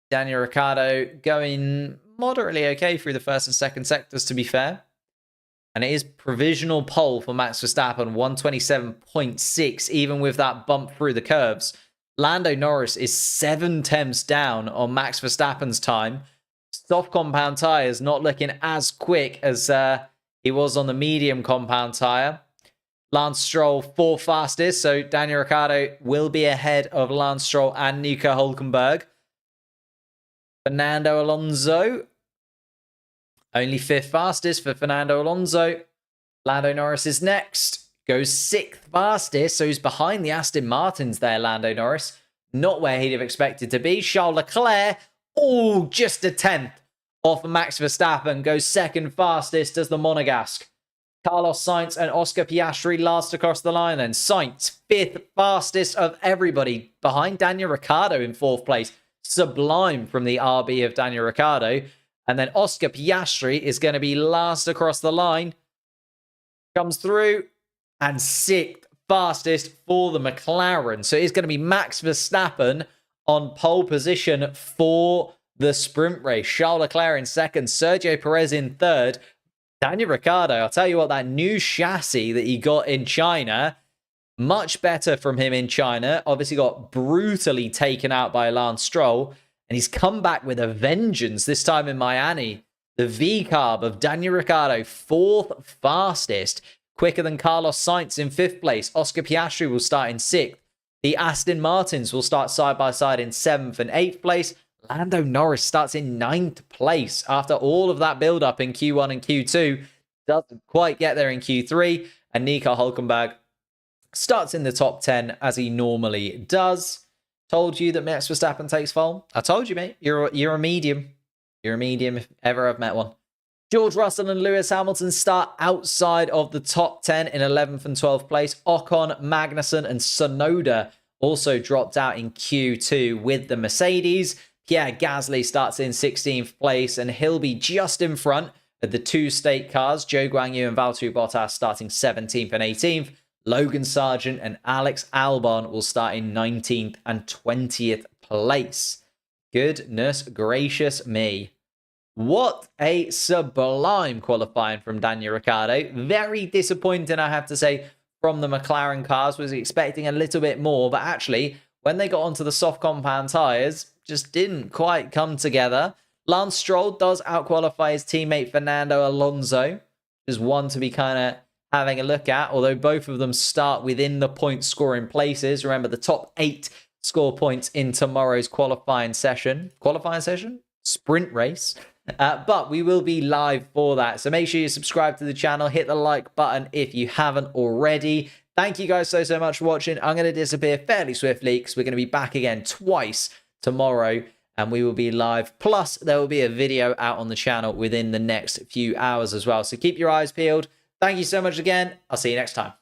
S1: Daniel Ricciardo going moderately okay through the first and second sectors, to be fair. And it is provisional pole for Max Verstappen, 127.6, even with that bump through the curves. Lando Norris is 7 tenths down on Max Verstappen's time. Soft compound tyres not looking as quick as he was on the medium compound tyre. Lance Stroll 4th fastest, so Daniel Ricciardo will be ahead of Lance Stroll and Nico Hülkenberg. Fernando Alonso, only 5th fastest for Fernando Alonso. Lando Norris is next. Goes 6th fastest, so he's behind the Aston Martins there, Lando Norris. Not where he'd have expected to be. Charles Leclerc, just a 10th off of Max Verstappen. Goes 2nd fastest as the Monegasque. Carlos Sainz and Oscar Piastri last across the line. Then Sainz, 5th fastest of everybody. Behind Daniel Ricciardo in 4th place. Sublime from the RB of Daniel Ricciardo. And then Oscar Piastri is going to be last across the line. Comes through. And 6th fastest for the McLaren. So it's going to be Max Verstappen on pole position for the sprint race. Charles Leclerc in 2nd. Sergio Perez in 3rd. Daniel Ricciardo, I'll tell you what, that new chassis that he got in China, much better from him in China. Obviously got brutally taken out by Lance Stroll. And he's come back with a vengeance, this time in Miami. The V-carb of Daniel Ricciardo, 4th fastest. Quicker than Carlos Sainz in 5th place. Oscar Piastri will start in 6th. The Aston Martins will start side by side in 7th and 8th place. Lando Norris starts in 9th place after all of that build up in Q1 and Q2. Doesn't quite get there in Q3. And Nico Hulkenberg starts in the top 10 as he normally does. Told you that Max Verstappen takes fall. I told you, mate. You're a medium. You're a medium if ever I've met one. George Russell and Lewis Hamilton start outside of the top 10 in 11th and 12th place. Ocon, Magnussen, and Tsunoda also dropped out in Q2 with the Mercedes. Pierre Gasly starts in 16th place, and he'll be just in front of the two state cars, Zhou Guanyu and Valtteri Bottas starting 17th and 18th. Logan Sargent and Alex Albon will start in 19th and 20th place. Goodness gracious me. What a sublime qualifying from Daniel Ricciardo. Very disappointing, I have to say, from the McLaren cars. Was expecting a little bit more, but actually, when they got onto the soft compound tyres, just didn't quite come together. Lance Stroll does outqualify his teammate Fernando Alonso, which is one to be kind of having a look at, although both of them start within the point scoring places. Remember, the top 8 score points in tomorrow's qualifying session. Sprint race. But we will be live for that. So make sure you subscribe to the channel, hit the like button if you haven't already. Thank you guys so much for watching. I'm going to disappear fairly swiftly because we're going to be back again twice tomorrow, and we will be live. Plus, there will be a video out on the channel within the next few hours as well. So keep your eyes peeled. Thank you so much again. I'll see you next time.